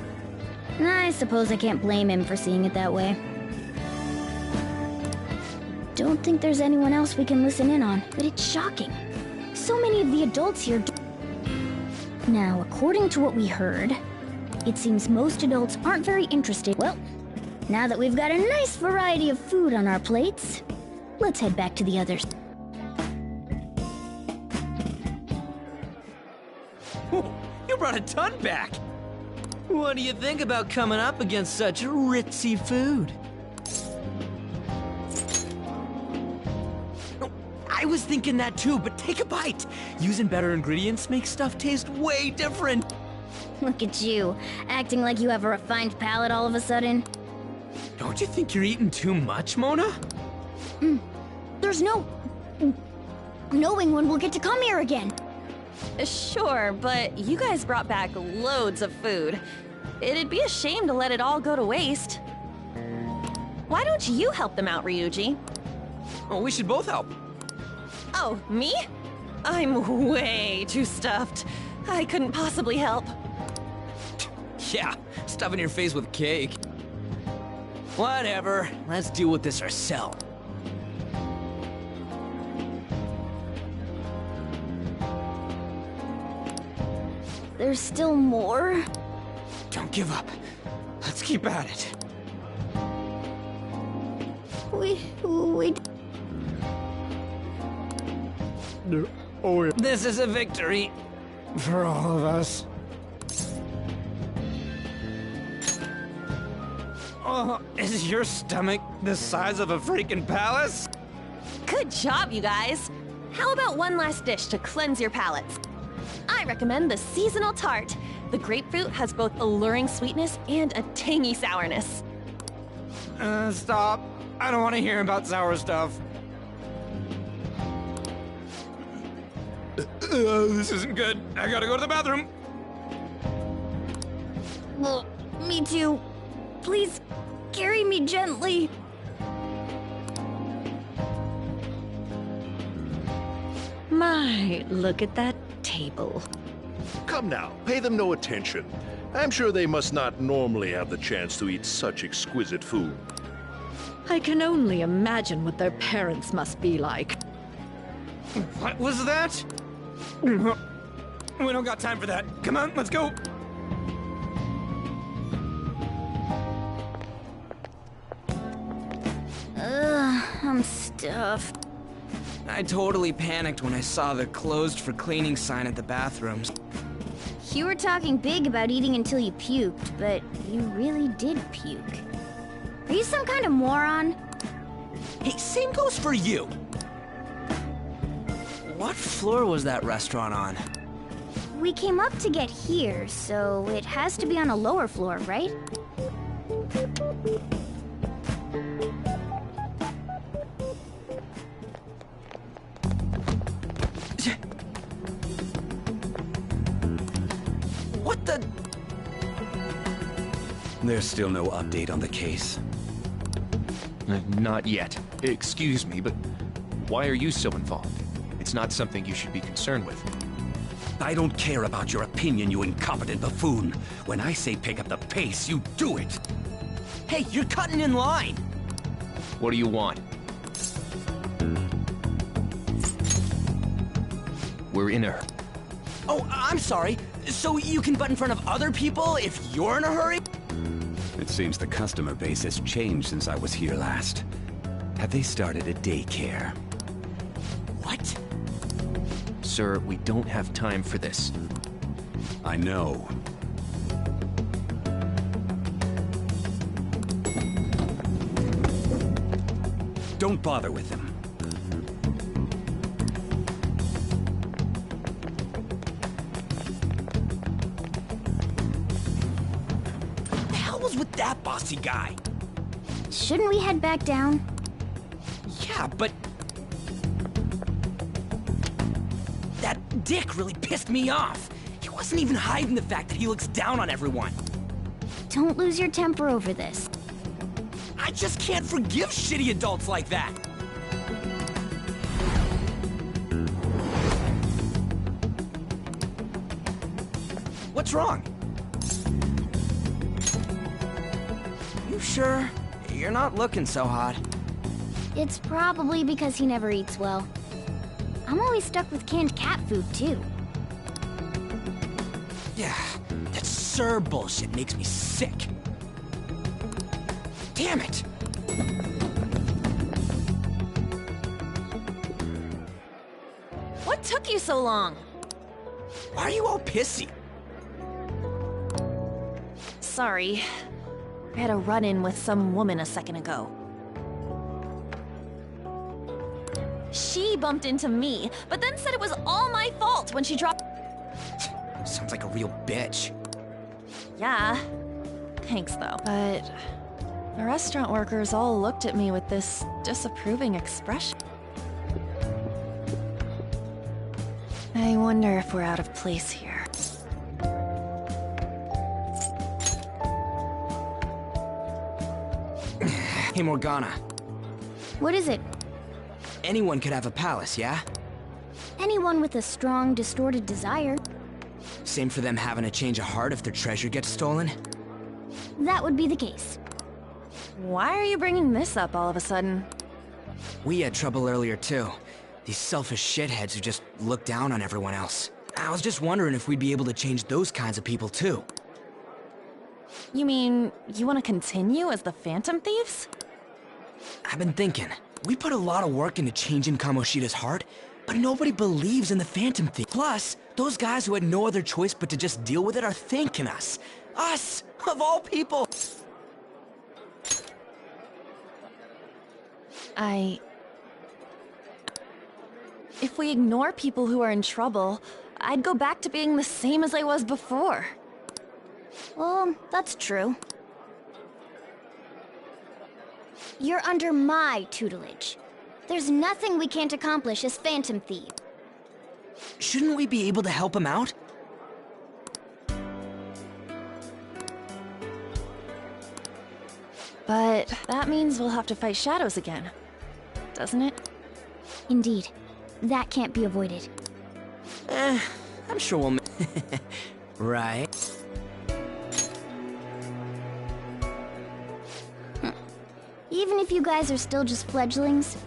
Speaker 3: I suppose I can't blame him for seeing it that way. Don't think there's anyone else we can listen in on, but it's shocking. So many of the adults here. Now, according to what we heard, it seems most adults aren't very interested. Well, now that we've got a nice variety of food on our plates, let's head back to the others.
Speaker 14: You brought a ton back! What do you think about coming up against such ritzy food? I was thinking that too, but take a bite. Using better ingredients makes stuff taste way different.
Speaker 3: Look at you, acting like you have a refined palate all of a sudden.
Speaker 14: Don't you think you're eating too much, Mona?
Speaker 3: There's no knowing when we'll get to come here again.
Speaker 4: Sure, but you guys brought back loads of food. It'd be a shame to let it all go to waste. Why don't you help them out, Ryuji?
Speaker 14: Oh, we should both help.
Speaker 4: Oh, me? I'm way too stuffed. I couldn't possibly help.
Speaker 14: Yeah, stuffing your face with cake. Whatever, let's deal with this ourselves.
Speaker 3: There's still more?
Speaker 14: Don't give up. Let's keep at it.
Speaker 3: We...
Speaker 13: Oh, yeah.
Speaker 14: This is a victory.
Speaker 13: For all of us.
Speaker 14: Oh, is your stomach the size of a freaking palace?
Speaker 4: Good job, you guys. How about one last dish to cleanse your palates? I recommend the seasonal tart. The grapefruit has both alluring sweetness and a tangy sourness.
Speaker 14: Stop. I don't want to hear about sour stuff. This isn't good. I gotta go to the bathroom.
Speaker 3: Well, me too. Please, carry me gently.
Speaker 19: My, look at that table.
Speaker 5: Come now, pay them no attention. I'm sure they must not normally have the chance to eat such exquisite food.
Speaker 19: I can only imagine what their parents must be like.
Speaker 14: What was that? We don't got time for that. Come on, let's go.
Speaker 3: I'm stuffed.
Speaker 14: I totally panicked when I saw the closed for cleaning sign at the bathrooms.
Speaker 3: You were talking big about eating until you puked, but you really did puke. Are you some kind of moron?
Speaker 14: Hey, same goes for you. What floor was that restaurant on?
Speaker 3: We came up to get here, so it has to be on a lower floor, right?
Speaker 14: What the?
Speaker 8: There's still no update on the case.
Speaker 23: Not yet. Excuse me, but why are you so involved? It's not something you should be concerned with.
Speaker 8: I don't care about your opinion, you incompetent buffoon. When I say pick up the pace, you do it.
Speaker 14: Hey, you're cutting in line.
Speaker 23: What do you want? We're in a hurry.
Speaker 14: Oh, I'm sorry. So you can butt in front of other people if you're in a hurry?
Speaker 8: It seems the customer base has changed since I was here last. Have they started a daycare?
Speaker 14: What?
Speaker 23: Sir, we don't have time for this.
Speaker 8: I know. Don't bother with him.
Speaker 14: What the hell was with that bossy guy?
Speaker 3: Shouldn't we head back down?
Speaker 14: Yeah, but... that dick really pissed me off. He wasn't even hiding the fact that he looks down on everyone.
Speaker 3: don't lose your temper over this.
Speaker 14: I just can't forgive shitty adults like that. What's wrong? You sure? You're not looking so hot.
Speaker 3: It's probably because he never eats well. I'm always stuck with canned cat food, too.
Speaker 14: Yeah, that Sir bullshit makes me sick. Damn it!
Speaker 4: What took you so long?
Speaker 14: Why are you all pissy?
Speaker 4: Sorry. I had a run-in with some woman a second ago. She bumped into me, but then said it was all my fault when she dropped...
Speaker 14: Sounds like a real bitch.
Speaker 4: Yeah. Thanks, though. But the restaurant workers all looked at me with this disapproving expression. I wonder if we're out of place here.
Speaker 14: Hey, Morgana.
Speaker 3: What is it?
Speaker 14: Anyone could have a palace, yeah?
Speaker 3: Anyone with a strong, distorted desire.
Speaker 14: Same for them having a change of heart if their treasure gets stolen?
Speaker 3: That would be the case.
Speaker 4: Why are you bringing this up all of a sudden?
Speaker 14: We had trouble earlier, too. These selfish shitheads who just look down on everyone else. I was just wondering if we'd be able to change those kinds of people, too.
Speaker 4: You mean, you want to continue as the Phantom Thieves?
Speaker 14: I've been thinking. We put a lot of work into changing Kamoshida's heart, but nobody believes in the Phantom Thief. Plus, those guys who had no other choice but to just deal with it are thanking us. Us, of all people!
Speaker 4: If we ignore people who are in trouble, I'd go back to being the same as I was before.
Speaker 3: Well, that's true. You're under my tutelage. There's nothing we can't accomplish as Phantom Thief.
Speaker 14: Shouldn't we be able to help him out?
Speaker 4: But that means we'll have to fight shadows again, doesn't it?
Speaker 3: Indeed. That can't be avoided.
Speaker 14: I'm sure we'll right.
Speaker 3: Even if you guys are still just fledglings,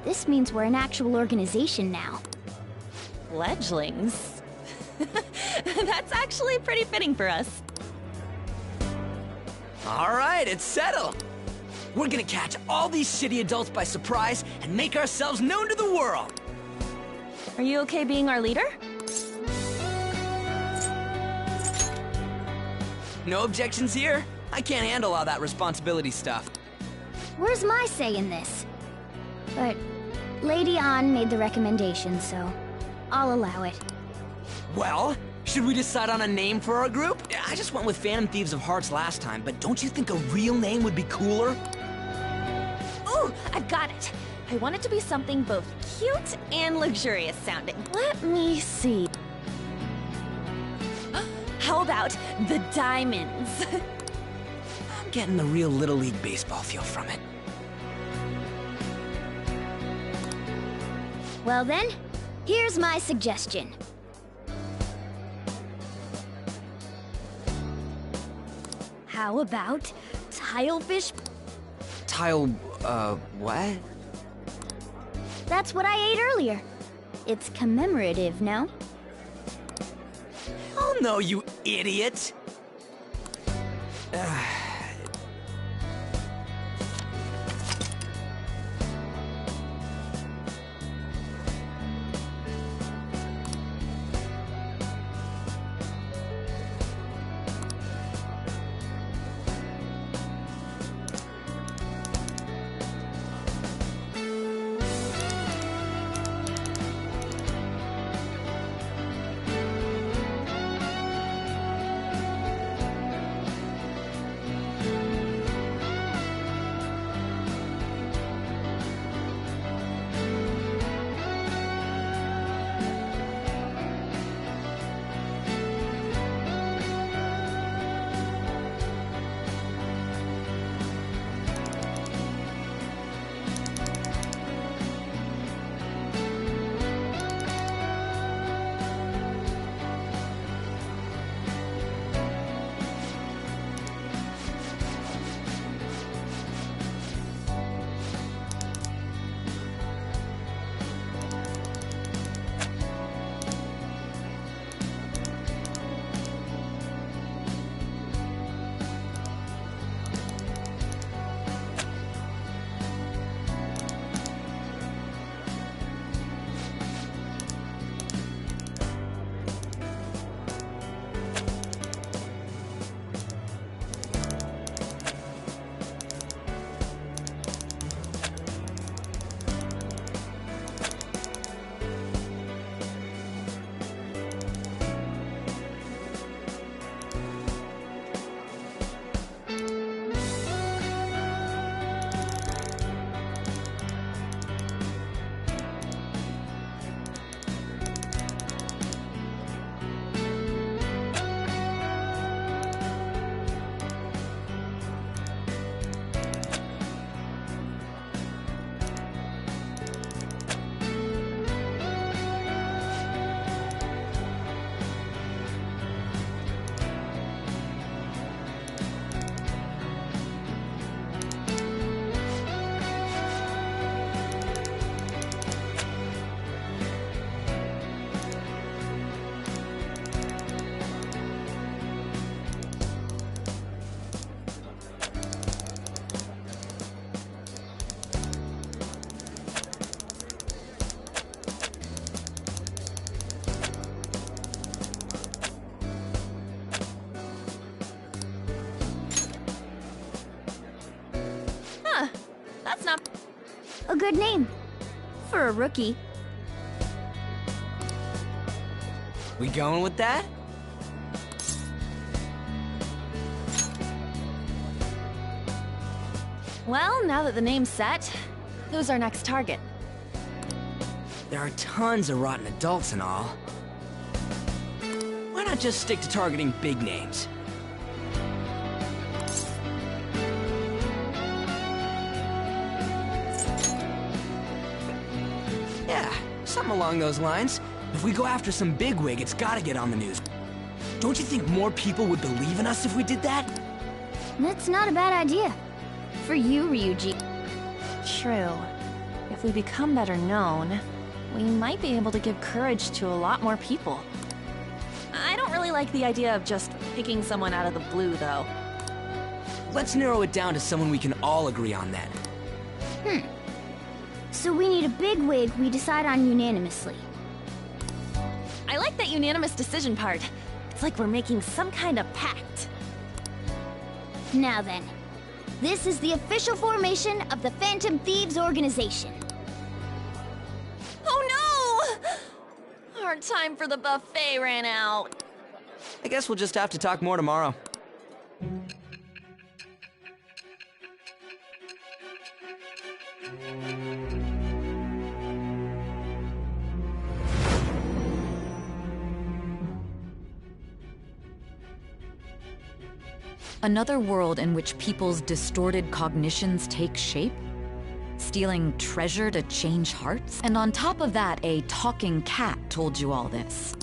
Speaker 3: this means we're an actual organization now.
Speaker 4: Fledglings? That's actually pretty fitting for us.
Speaker 14: Alright, it's settled! We're gonna catch all these shitty adults by surprise and make ourselves known to the world!
Speaker 4: Are you okay being our leader?
Speaker 14: No objections here? I can't handle all that responsibility stuff.
Speaker 3: Where's my say in this? But Lady An made the recommendation, so I'll allow it.
Speaker 14: Well, should we decide on a name for our group? I just went with Phantom Thieves of Hearts last time, but don't you think a real name would be cooler?
Speaker 4: Ooh, I've got it! I want it to be something both cute and luxurious sounding. Let me see. How about the Diamonds?
Speaker 14: I'm getting the real Little League Baseball feel from it.
Speaker 3: Well then, here's my suggestion. How about Tilefish?
Speaker 14: What?
Speaker 3: That's what I ate earlier. It's commemorative, no?
Speaker 14: Oh no, you idiot!
Speaker 3: good name. For a rookie.
Speaker 14: We going with that?
Speaker 4: Well, now that the name's set, who's our next target?
Speaker 14: There are tons of rotten adults and all. Why not just stick to targeting big names? Yeah, something along those lines. If we go after some bigwig, it's gotta get on the news. Don't you think more people would believe in us if we did that?
Speaker 3: That's not a bad idea. For you, Ryuji.
Speaker 4: True. If we become better known, we might be able to give courage to a lot more people. I don't really like the idea of just picking someone out of the blue, though.
Speaker 14: Let's narrow it down to someone we can all agree on then.
Speaker 3: So we need a bigwig we decide on unanimously.
Speaker 4: I like that unanimous decision part. It's like we're making some kind of pact.
Speaker 3: Now then, this is the official formation of the Phantom Thieves organization.
Speaker 4: Oh no! Our time for the buffet ran out.
Speaker 14: I guess we'll just have to talk more tomorrow.
Speaker 9: Another world in which people's distorted cognitions take shape? Stealing treasure to change hearts? And on top of that, a talking cat told you all this.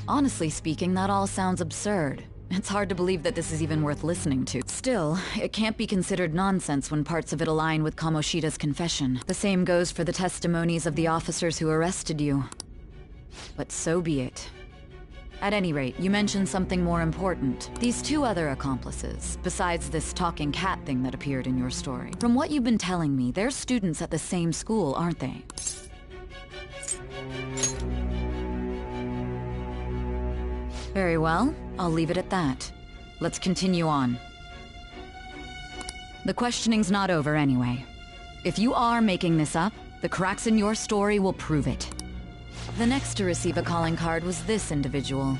Speaker 9: Honestly speaking, that all sounds absurd. It's hard to believe that this is even worth listening to. Still, it can't be considered nonsense when parts of it align with Kamoshida's confession. The same goes for the testimonies of the officers who arrested you. But so be it. At any rate, you mentioned something more important. These two other accomplices, besides this talking cat thing that appeared in your story. From what you've been telling me, they're students at the same school, aren't they? Very well, I'll leave it at that. Let's continue on. The questioning's not over anyway. If you are making this up, the cracks in your story will prove it. The next to receive a calling card was this individual.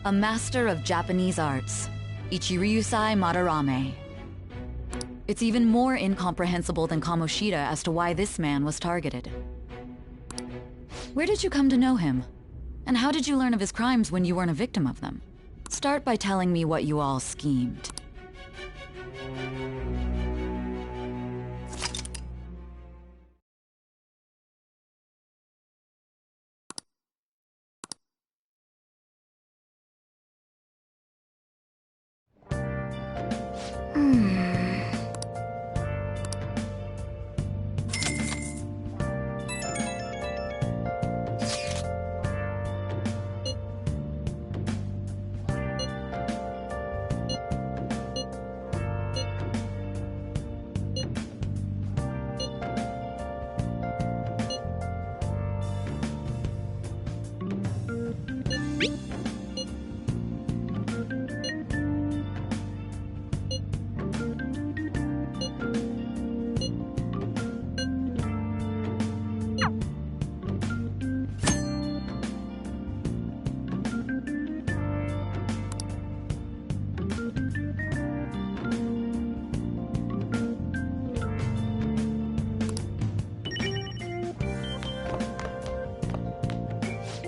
Speaker 9: A master of Japanese arts, Ichiryusai Madarame. It's even more incomprehensible than Kamoshida as to why this man was targeted. Where did you come to know him? And how did you learn of his crimes when you weren't a victim of them? Start by telling me what you all schemed.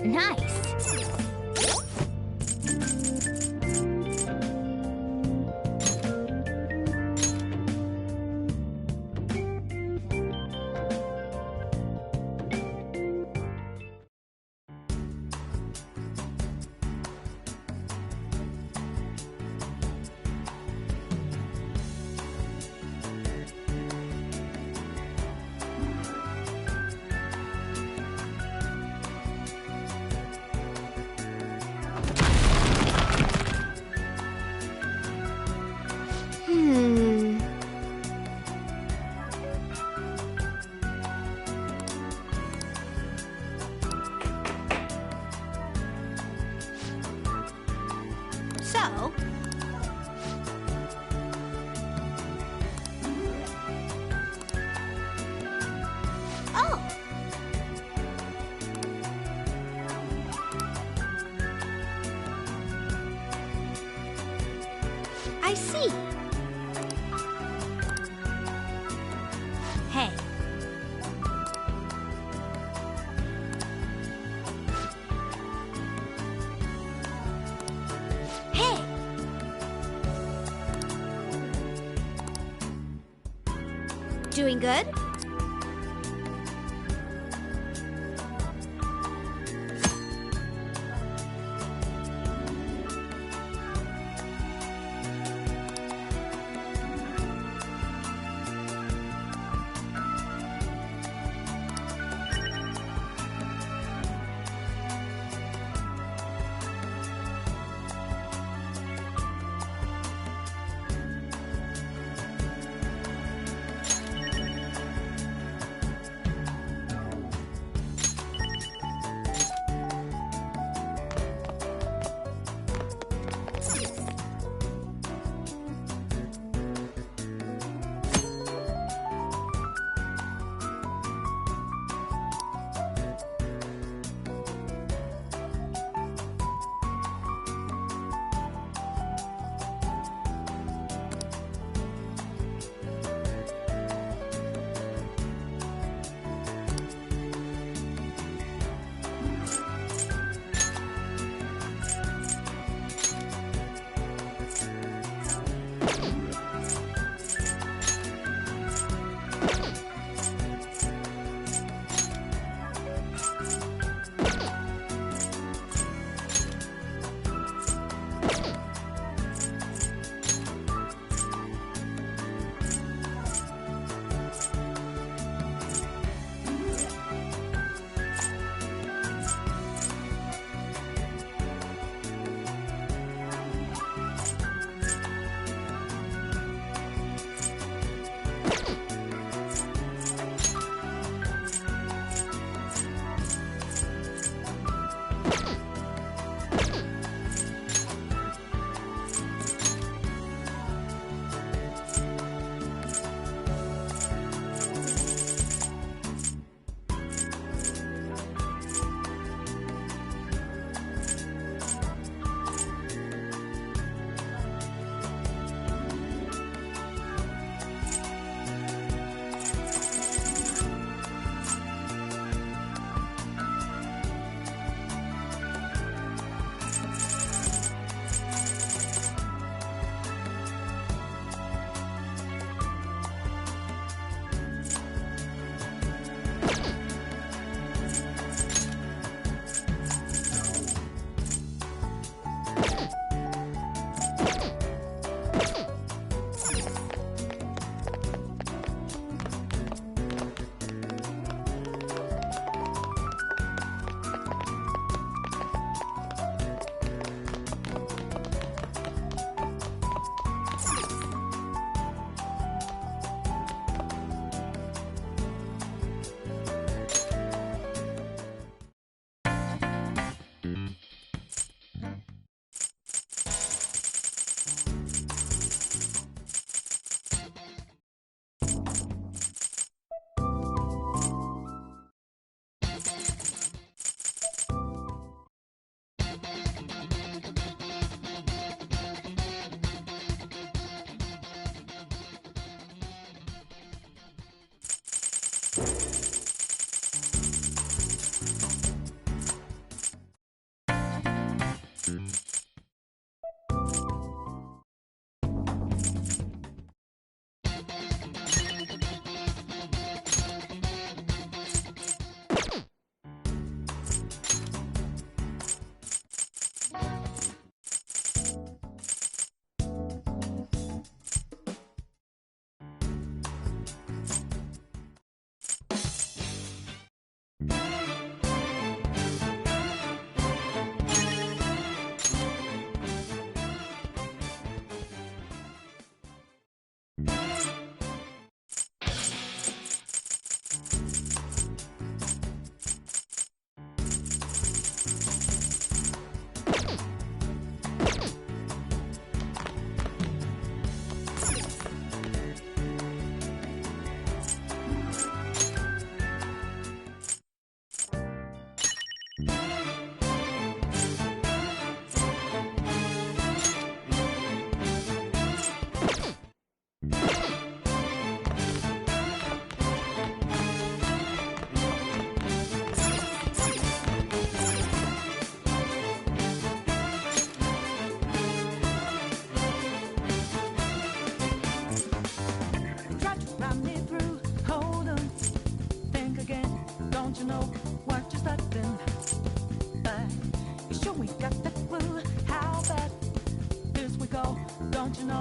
Speaker 3: Nice.
Speaker 1: So, I see. Hey. Hey! Doing good?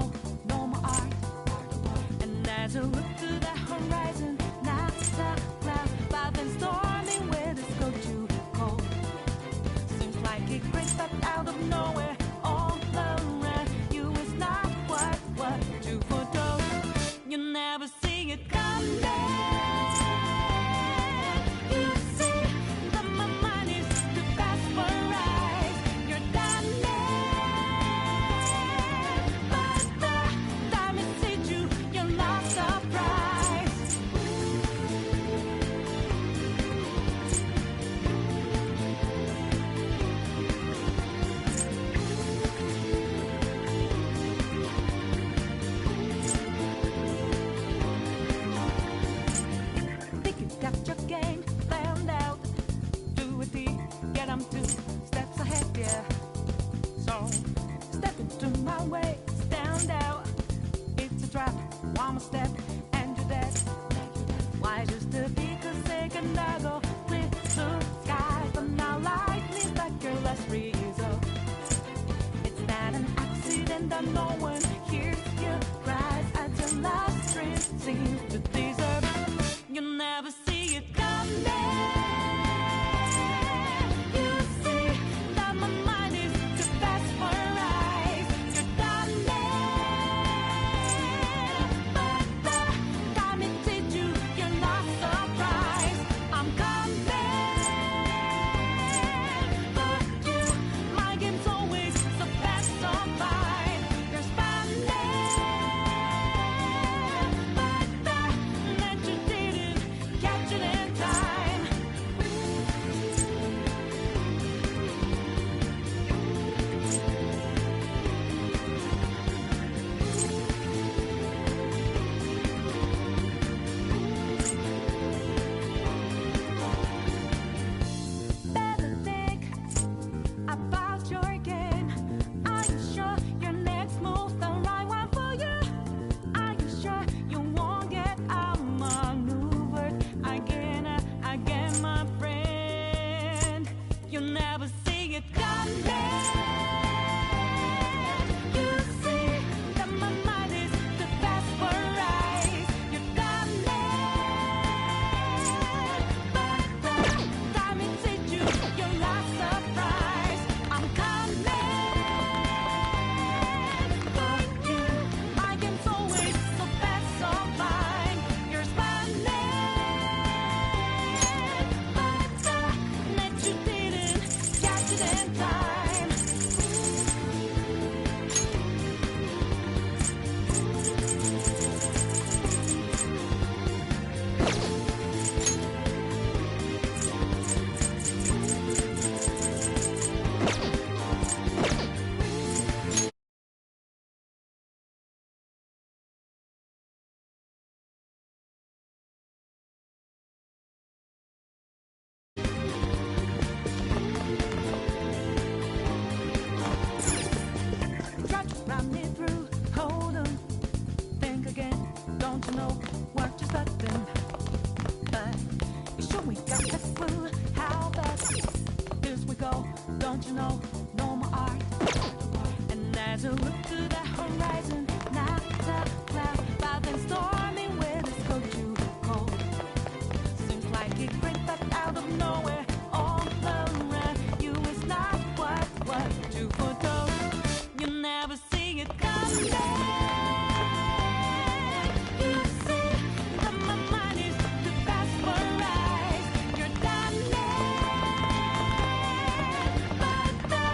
Speaker 2: know, no more art. And as I look to the horizon, not a cloud, but then stormy weather's go too cold. Seems like it creeps up out of nowhere, all around you is not what you foretold. You never see it coming. You see that my mind is too fast for eyes. You're done but the time it sees you, you're not surprised. Think you got your game planned out. Do it deep, get 'em 2 steps ahead, yeah. So step into my way, stand out. It's a trap, one more step, and you're dead. Why just to be forsaken, I go with blue skies, but now life is like your last resort. It's not an accident that no one hears your cries as your last dream seems to deserve. You never see it coming. You see that my mind is too fast for eyes. You're done but the time it takes you, you're not surprised. I'm coming for you. My game's always so fast, so fine. You're spanning, but that you didn't catch it in time. Better think about your game. Are you sure your next move's the right one for you? Are you sure you won't get outmaneuvered again, my friend? You never see it coming. You see that my mind is too fast for eyes. You're done but the time it takes you, you're not surprised. I'm coming for you. My game's always so fast, so fine. You're spanning, but that you didn't catch it in time. Try to run me through, hold on, think again. Don't you know what you're starting? But you sure we got this clue? How fast this we go? Don't you know no more art? And as I look to the horizon, not a cloud, but then stormy weather's go too cold. Seems like it creeps up out of nowhere, all around you is not what you foretold. You never see it coming. You see that my mind is too fast for eyes. You're done but the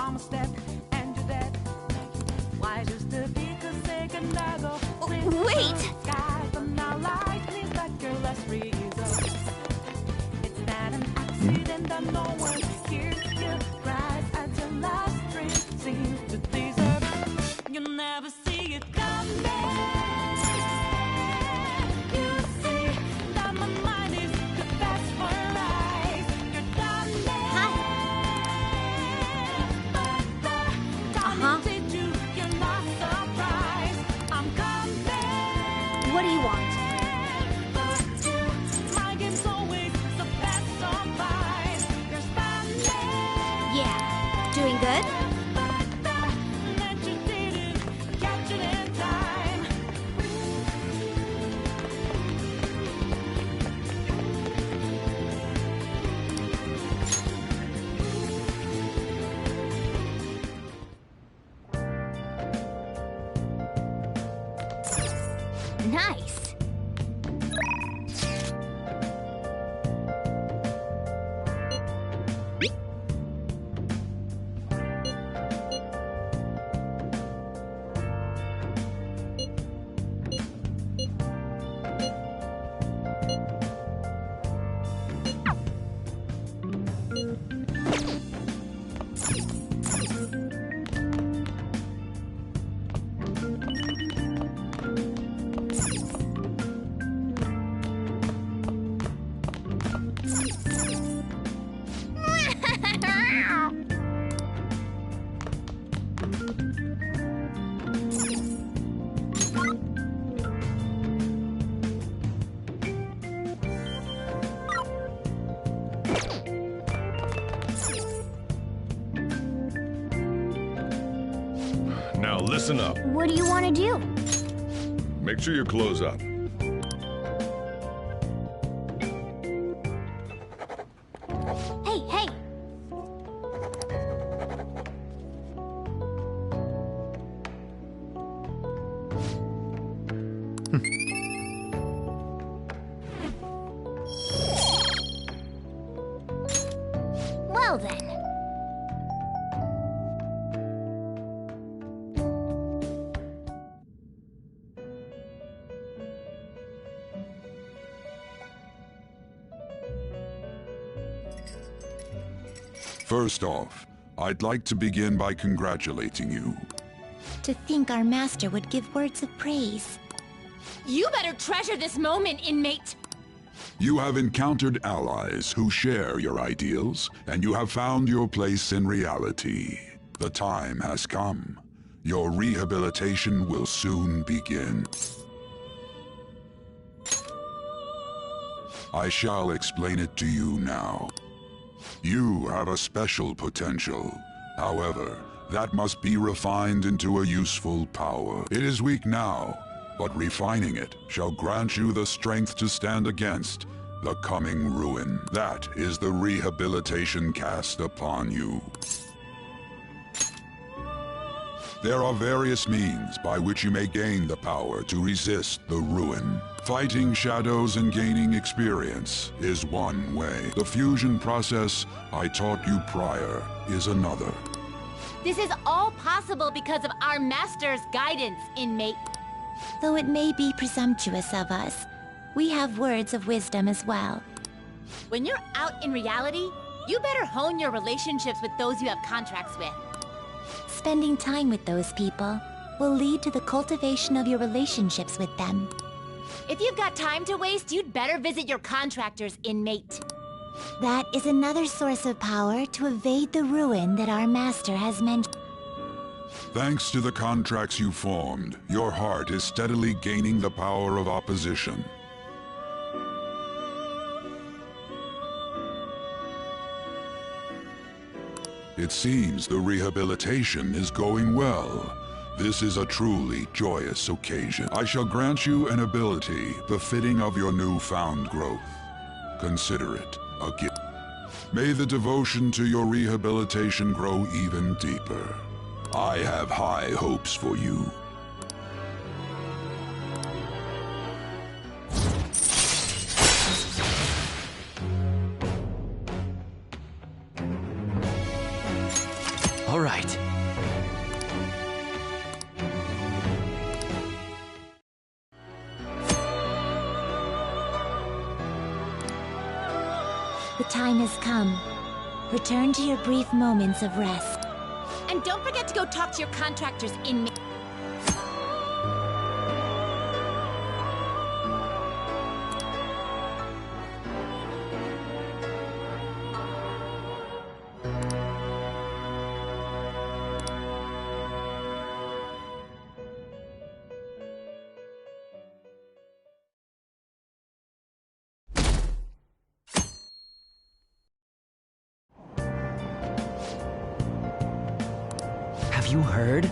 Speaker 2: mama stepped and your dad. Why just to be a second ago?
Speaker 1: Wait!
Speaker 2: Skies are now light, and it's like your last resort. It's not an accident that no one hears you cries at your last dream seems to deserve. You'll never see it coming. You see that my mind is the best for life. You're done.
Speaker 1: Uh-huh.
Speaker 2: You're not surprised. I'm coming.
Speaker 1: What do you want?
Speaker 2: My game's always the best surprise. You're standing.
Speaker 1: Yeah. Doing good?
Speaker 2: That you didn't catch it in time.
Speaker 3: Nice.
Speaker 15: Now listen up.
Speaker 3: What do you want to do?
Speaker 15: Make sure you close up.
Speaker 3: Hey, hey! Well then.
Speaker 22: First off, I'd like to begin by congratulating you.
Speaker 6: To think our master would give words of praise.
Speaker 21: You better treasure this moment, inmate!
Speaker 22: You have encountered allies who share your ideals, and you have found your place in reality. The time has come. Your rehabilitation will soon begin. I shall explain it to you now. You have a special potential. However, that must be refined into a useful power. It is weak now, but refining it shall grant you the strength to stand against the coming ruin. That is the rehabilitation cast upon you. There are various means by which you may gain the power to resist the ruin. Fighting shadows and gaining experience is one way. The fusion process I taught you prior is another.
Speaker 21: This is all possible because of our master's guidance, inmate.
Speaker 6: Though it may be presumptuous of us, we have words of wisdom as well.
Speaker 21: When you're out in reality, you better hone your relationships with those you have contracts with.
Speaker 6: Spending time with those people will lead to the cultivation of your relationships with them.
Speaker 21: If you've got time to waste, you'd better visit your contractors, inmate.
Speaker 6: That is another source of power to evade the ruin that our master has mentioned.
Speaker 22: Thanks to the contracts you formed, your heart is steadily gaining the power of opposition. It seems the rehabilitation is going well. This is a truly joyous occasion. I shall grant you an ability befitting of your newfound growth. Consider it a gift. May the devotion to your rehabilitation grow even deeper. I have high hopes for you.
Speaker 14: All right. right.
Speaker 6: The time has come. Return to your brief moments of rest.
Speaker 1: And don't forget to go talk to your contractors in...
Speaker 14: Have you heard?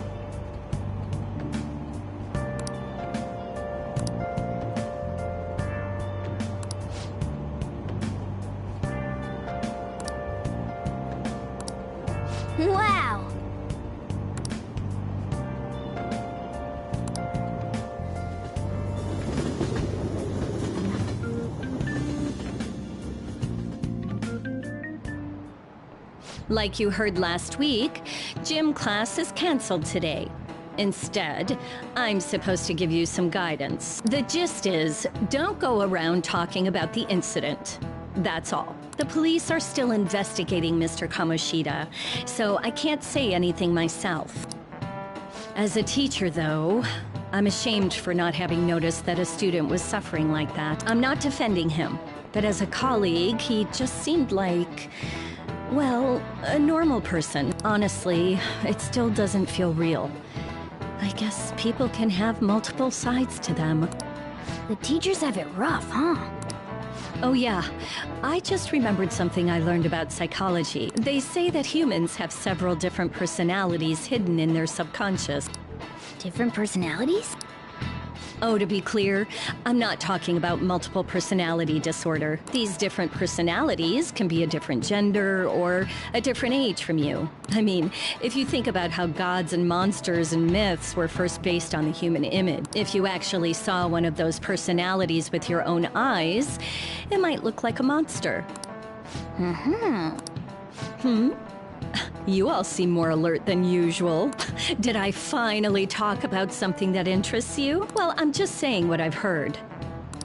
Speaker 3: Wow!
Speaker 16: Like you heard last week, gym class is canceled today. Instead, I'm supposed to give you some guidance. The gist is, don't go around talking about the incident. That's all. The police are still investigating Mr. Kamoshida, so I can't say anything myself. As a teacher, though, I'm ashamed for not having noticed that a student was suffering like that. I'm not defending him, but as a colleague, he just seemed like... well, a normal person. Honestly, it still doesn't feel real. I guess people can have multiple sides to them.
Speaker 3: The teachers have it rough, huh?
Speaker 16: Oh yeah, I just remembered something I learned about psychology. They say that humans have several different personalities hidden in their subconscious.
Speaker 3: Different personalities?
Speaker 16: Oh, to be clear, I'm not talking about multiple personality disorder. These different personalities can be a different gender or a different age from you. I mean, if you think about how gods and monsters and myths were first based on the human image, if you actually saw one of those personalities with your own eyes, it might look like a monster. You all seem more alert than usual. Did I finally talk about something that interests you? Well, I'm just saying what I've heard.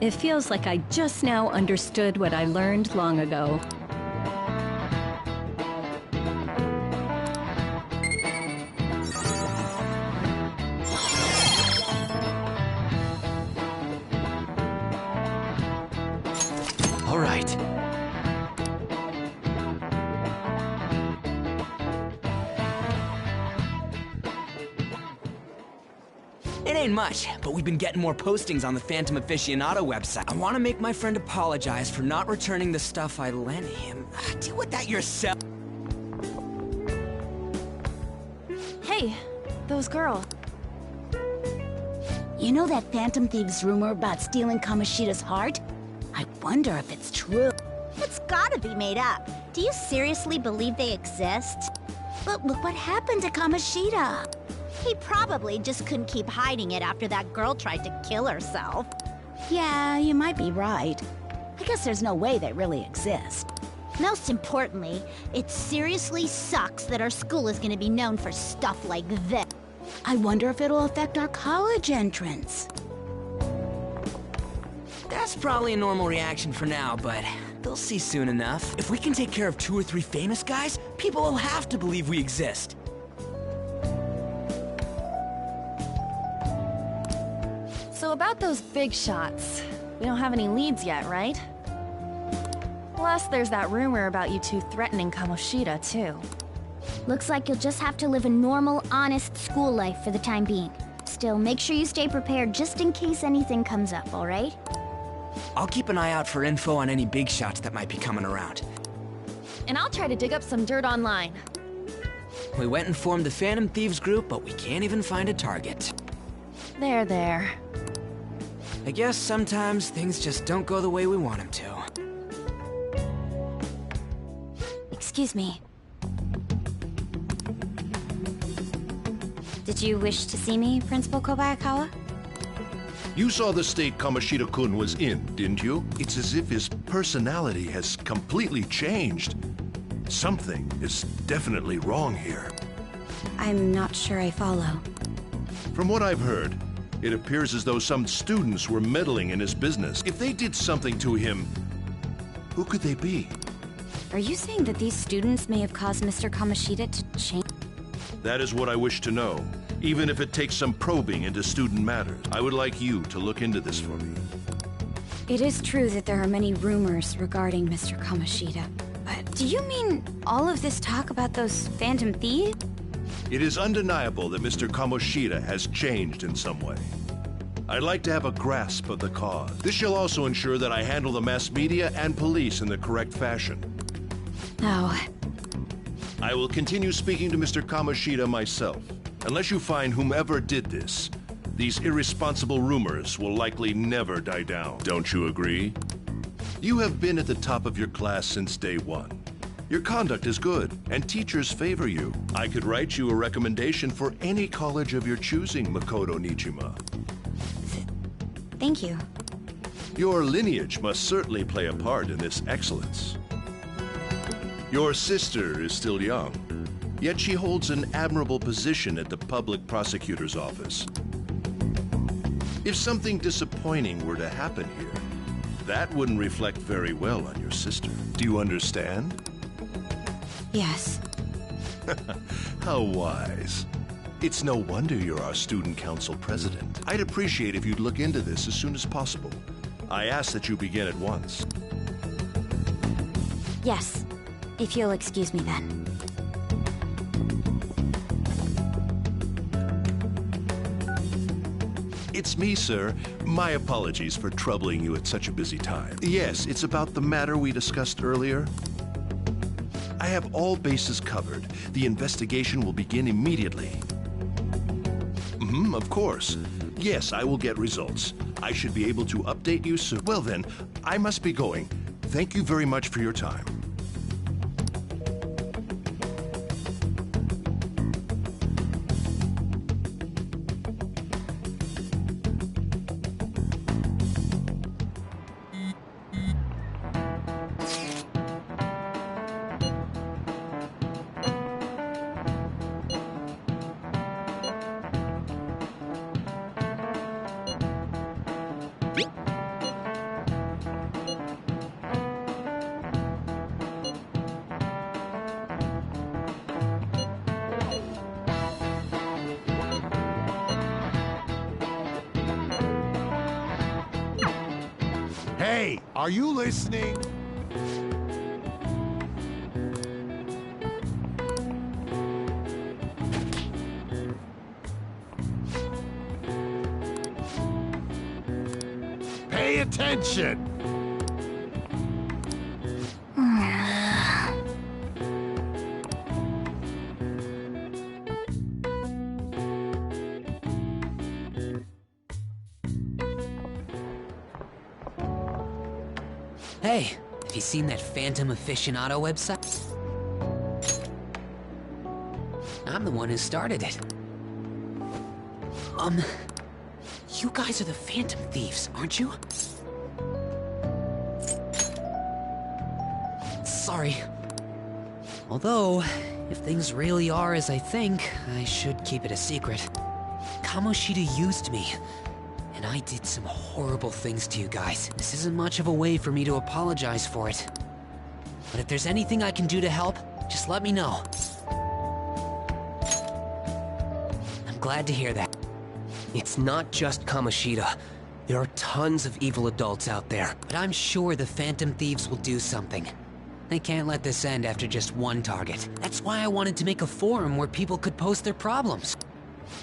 Speaker 16: It feels like I just now understood what I learned long ago.
Speaker 14: All right. It ain't much, but we've been getting more postings on the Phantom Aficionado website. I want to make my friend apologize for not returning the stuff I lent him. Deal with that yourself.
Speaker 4: Hey, those girls.
Speaker 6: You know that Phantom Thieves rumor about stealing Kamoshida's heart? I wonder if it's true.
Speaker 1: It's gotta be made up. Do you seriously believe they exist?
Speaker 6: But look what happened to Kamoshida.
Speaker 1: He probably just couldn't keep hiding it after that girl tried to kill herself.
Speaker 6: Yeah, you might be right. I guess there's no way they really exist.
Speaker 1: Most importantly, it seriously sucks that our school is gonna be known for stuff like this.
Speaker 6: I wonder if it'll affect our college entrance.
Speaker 14: That's probably a normal reaction for now, but they'll see soon enough. If we can take care of 2 or 3 famous guys, people will have to believe we exist.
Speaker 4: So about those big shots, we don't have any leads yet, right? Plus, there's that rumor about you two threatening Kamoshida, too.
Speaker 3: Looks like you'll just have to live a normal, honest school life for the time being. Still, make sure you stay prepared just in case anything comes up, alright?
Speaker 14: I'll keep an eye out for info on any big shots that might be coming around.
Speaker 4: And I'll try to dig up some dirt online.
Speaker 14: We went and formed the Phantom Thieves group, but we can't even find a target.
Speaker 4: There.
Speaker 14: I guess sometimes things just don't go the way we want them to.
Speaker 3: Excuse me. Did you wish to see me, Principal Kobayakawa?
Speaker 5: You saw the state Kamoshida-kun was in, didn't you? It's as if his personality has completely changed. Something is definitely wrong here.
Speaker 3: I'm not sure I follow.
Speaker 5: From what I've heard, it appears as though some students were meddling in his business. If they did something to him, who could they be?
Speaker 3: Are you saying that these students may have caused Mr. Kamoshida to change?
Speaker 5: That is what I wish to know, even if it takes some probing into student matters. I would like you to look into this for me.
Speaker 3: It is true that there are many rumors regarding Mr. Kamoshida, but do you mean all of this talk about those phantom thieves?
Speaker 5: It is undeniable that Mr. Kamoshida has changed in some way. I'd like to have a grasp of the cause. This shall also ensure that I handle the mass media and police in the correct fashion.
Speaker 3: No.
Speaker 5: I will continue speaking to Mr. Kamoshida myself. Unless you find whomever did this, these irresponsible rumors will likely never die down. Don't you agree? You have been at the top of your class since day one. Your conduct is good, and teachers favor you. I could write you a recommendation for any college of your choosing, Makoto Nijima.
Speaker 3: Thank you.
Speaker 5: Your lineage must certainly play a part in this excellence. Your sister is still young, yet she holds an admirable position at the public prosecutor's office. If something disappointing were to happen here, that wouldn't reflect very well on your sister. Do you understand?
Speaker 3: Yes.
Speaker 5: How wise. It's no wonder you're our student council president. I'd appreciate if you'd look into this as soon as possible. I ask that you begin at once.
Speaker 3: Yes. If you'll excuse me then.
Speaker 5: It's me, sir. My apologies for troubling you at such a busy time. Yes, it's about the matter we discussed earlier. I have all bases covered. The investigation will begin immediately. Of course. Yes, I will get results. I should be able to update you soon. Well then, I must be going. Thank you very much for your time.
Speaker 12: Hey, are you listening? Pay attention!
Speaker 14: Hey, have you seen that Phantom Aficionado website? I'm the one who started it. You guys are the Phantom Thieves, aren't you? Sorry. Although, if things really are as I think, I should keep it a secret. Kamoshida used me, and I did some horrible things to you guys. This isn't much of a way for me to apologize for it. But if there's anything I can do to help, just let me know. I'm glad to hear that.
Speaker 20: It's not just Kamoshida. There are tons of evil adults out there.
Speaker 14: But I'm sure the Phantom Thieves will do something. They can't let this end after just one target. That's why I wanted to make a forum where people could post their problems.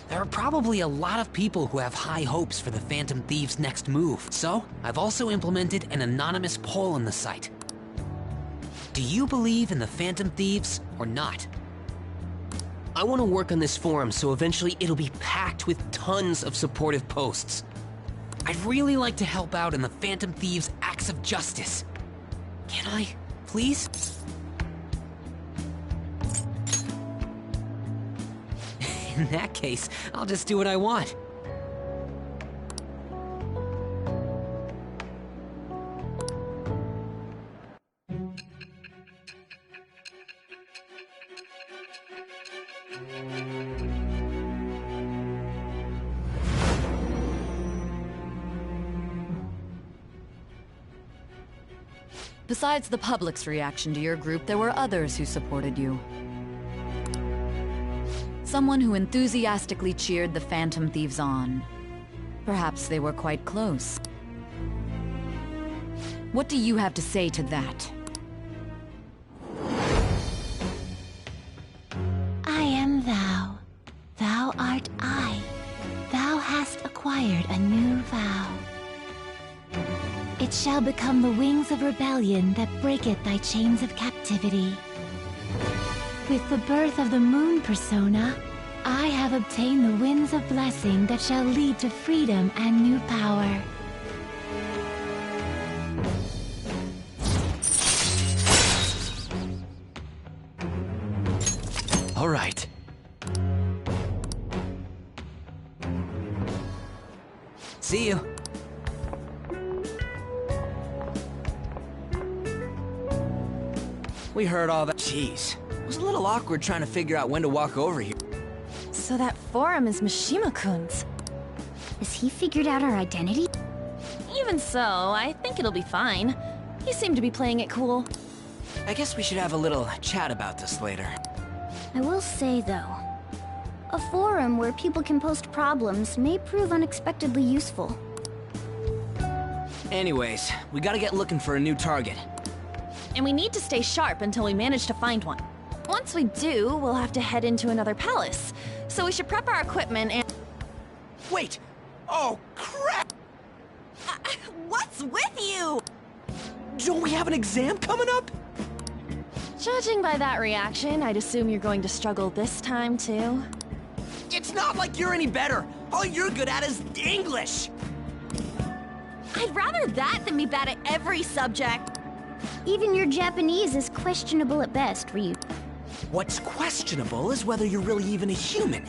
Speaker 14: There are probably a lot of people who have high hopes for the Phantom Thieves' next move. So, I've also implemented an anonymous poll on the site. Do you believe in the Phantom Thieves or not?
Speaker 20: I want to work on this forum so eventually it'll be packed with tons of supportive posts.
Speaker 14: I'd really like to help out in the Phantom Thieves' acts of justice. Can I, please? In that case, I'll just do what I want.
Speaker 9: Besides the public's reaction to your group, there were others who supported you. Someone who enthusiastically cheered the Phantom Thieves on. Perhaps they were quite close. What do you have to say to that?
Speaker 6: I am thou. Thou art I. Thou hast acquired a new vow. It shall become the wings of rebellion that breaketh thy chains of captivity. With the birth of the moon persona, I have obtained the winds of blessing that shall lead to freedom and new power.
Speaker 14: All right. See you. We heard all that. Jeez. It was a little awkward trying to figure out when to walk over here.
Speaker 4: So that forum is Mishima-kun's.
Speaker 3: Has he figured out our identity?
Speaker 4: Even so, I think it'll be fine. He seemed to be playing it cool.
Speaker 14: I guess we should have a little chat about this later.
Speaker 3: I will say, though, a forum where people can post problems may prove unexpectedly useful.
Speaker 14: Anyways, we gotta get looking for a new target.
Speaker 4: And we need to stay sharp until we manage to find one. Once we do, we'll have to head into another palace. So we should prep our equipment and...
Speaker 14: Wait! Oh, crap!
Speaker 4: What's with you?
Speaker 14: Don't we have an exam coming up?
Speaker 4: Judging by that reaction, I'd assume you're going to struggle this time, too.
Speaker 14: It's not like you're any better. All you're good at is English.
Speaker 4: I'd rather that than be bad at every subject.
Speaker 3: Even your Japanese is questionable at best, Ryu.
Speaker 14: What's questionable is whether you're really even a human.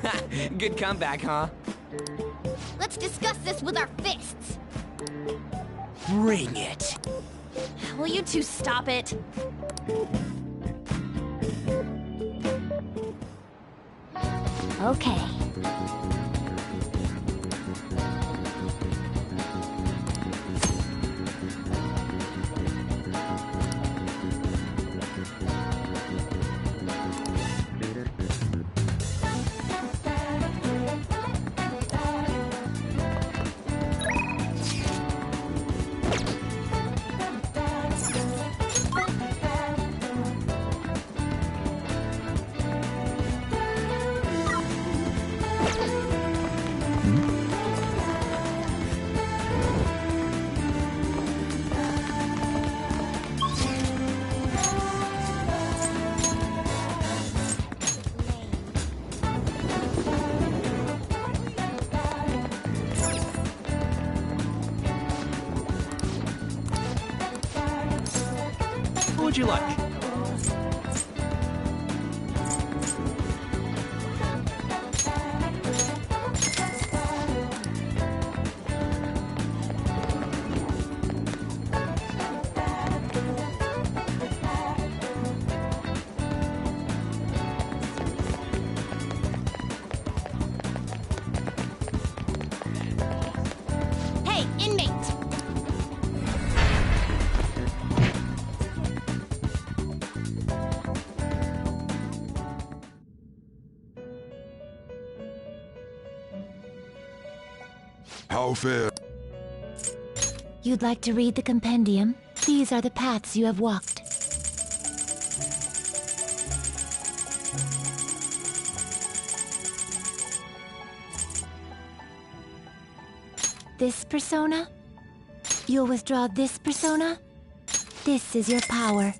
Speaker 14: Ha! Good comeback, huh?
Speaker 3: Let's discuss this with our fists.
Speaker 14: Bring it.
Speaker 4: Will you two stop it?
Speaker 3: Okay.
Speaker 14: What would you like?
Speaker 1: Hey, inmate!
Speaker 22: How fair?
Speaker 6: You'd like to read the compendium? These are the paths you have walked. This persona? You'll withdraw this persona? This is your power.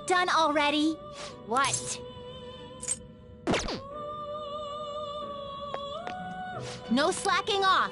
Speaker 1: Done already? What? No slacking off!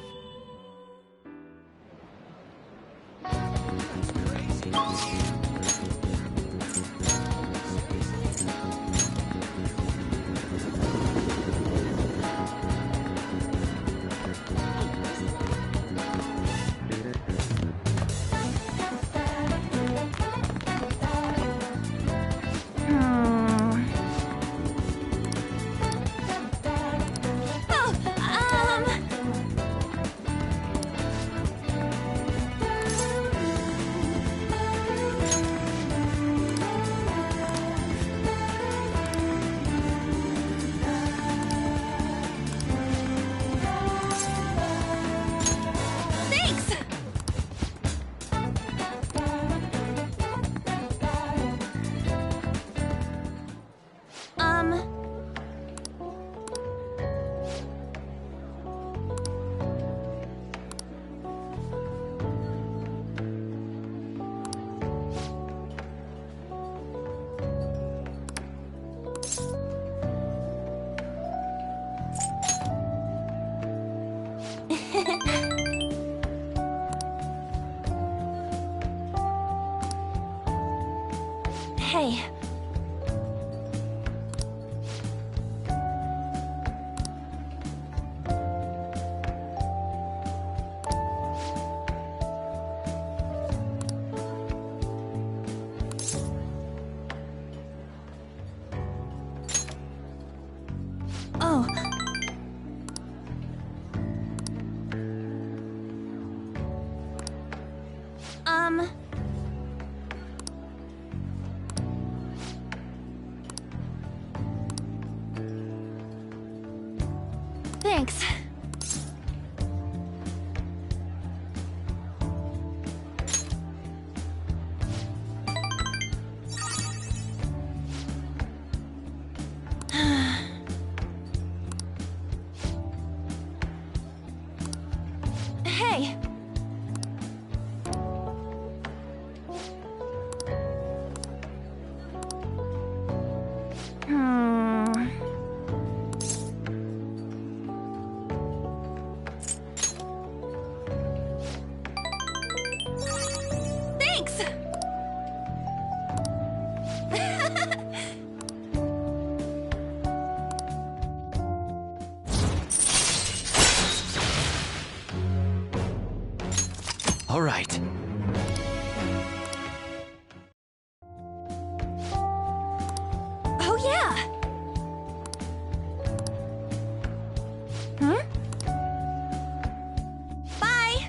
Speaker 4: Hey. Oh. Thanks. Hey. Thanks.
Speaker 20: All right.
Speaker 4: Oh, yeah. Hmm? Bye.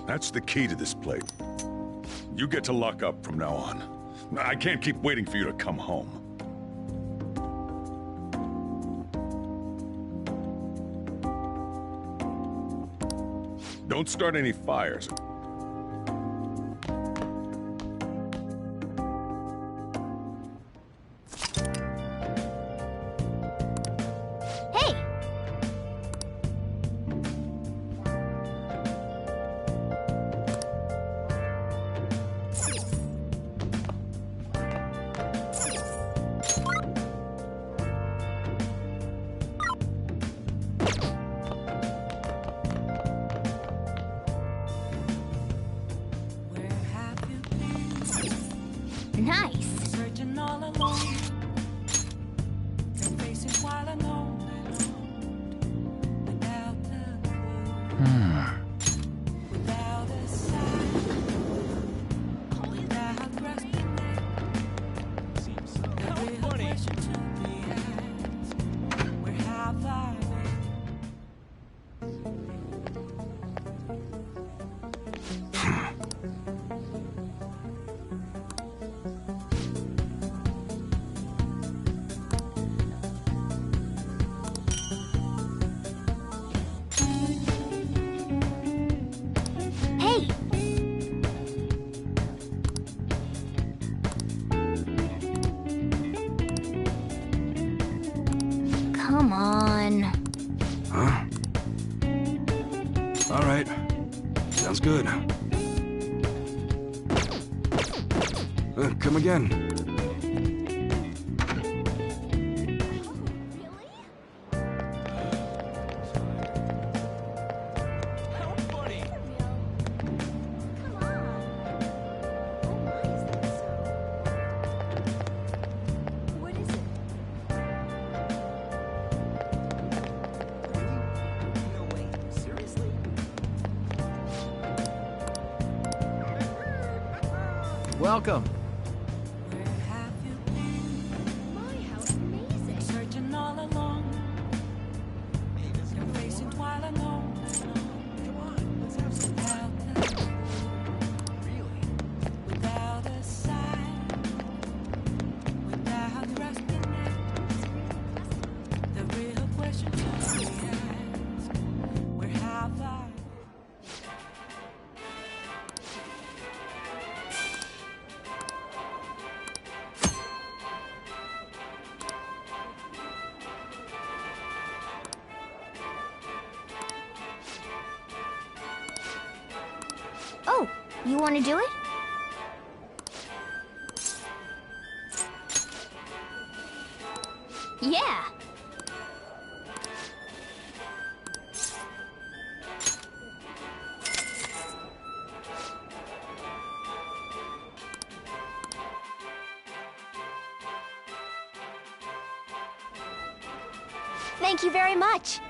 Speaker 15: That's the key to this place. You get to lock up from now on. I can't keep waiting for you to come home. Don't start any fires.
Speaker 3: Hey! Nice.
Speaker 2: Searching all alone. Been facing while alone. Without a clue. Without a sign. Without grasping it. Every question to be asked. Where have I
Speaker 3: Hey! Come on.
Speaker 20: Huh? All right. Sounds good. Come again.
Speaker 13: Welcome.
Speaker 2: searching all alone? You're facing while alone. Come on, let's have some fun. Really? Without a sign. Without
Speaker 3: You want to do it? Yeah. Thank you very much.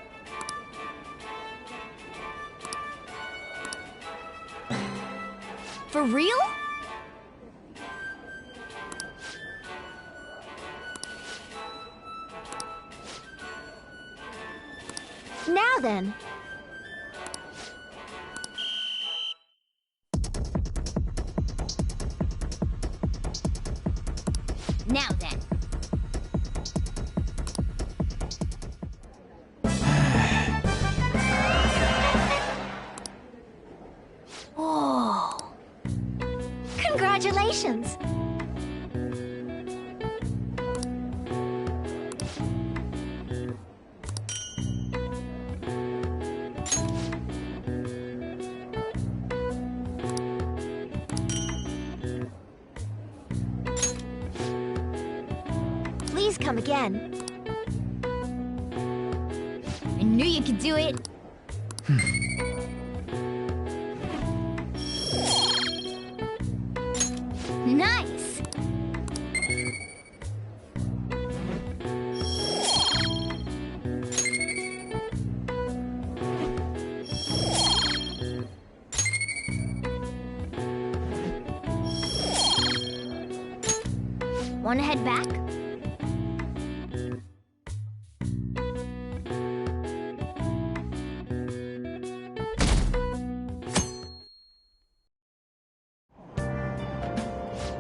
Speaker 3: For real? Now then. Now then. Oh. Congratulations. Please come again. I knew you could do it. Nice! Wanna head back?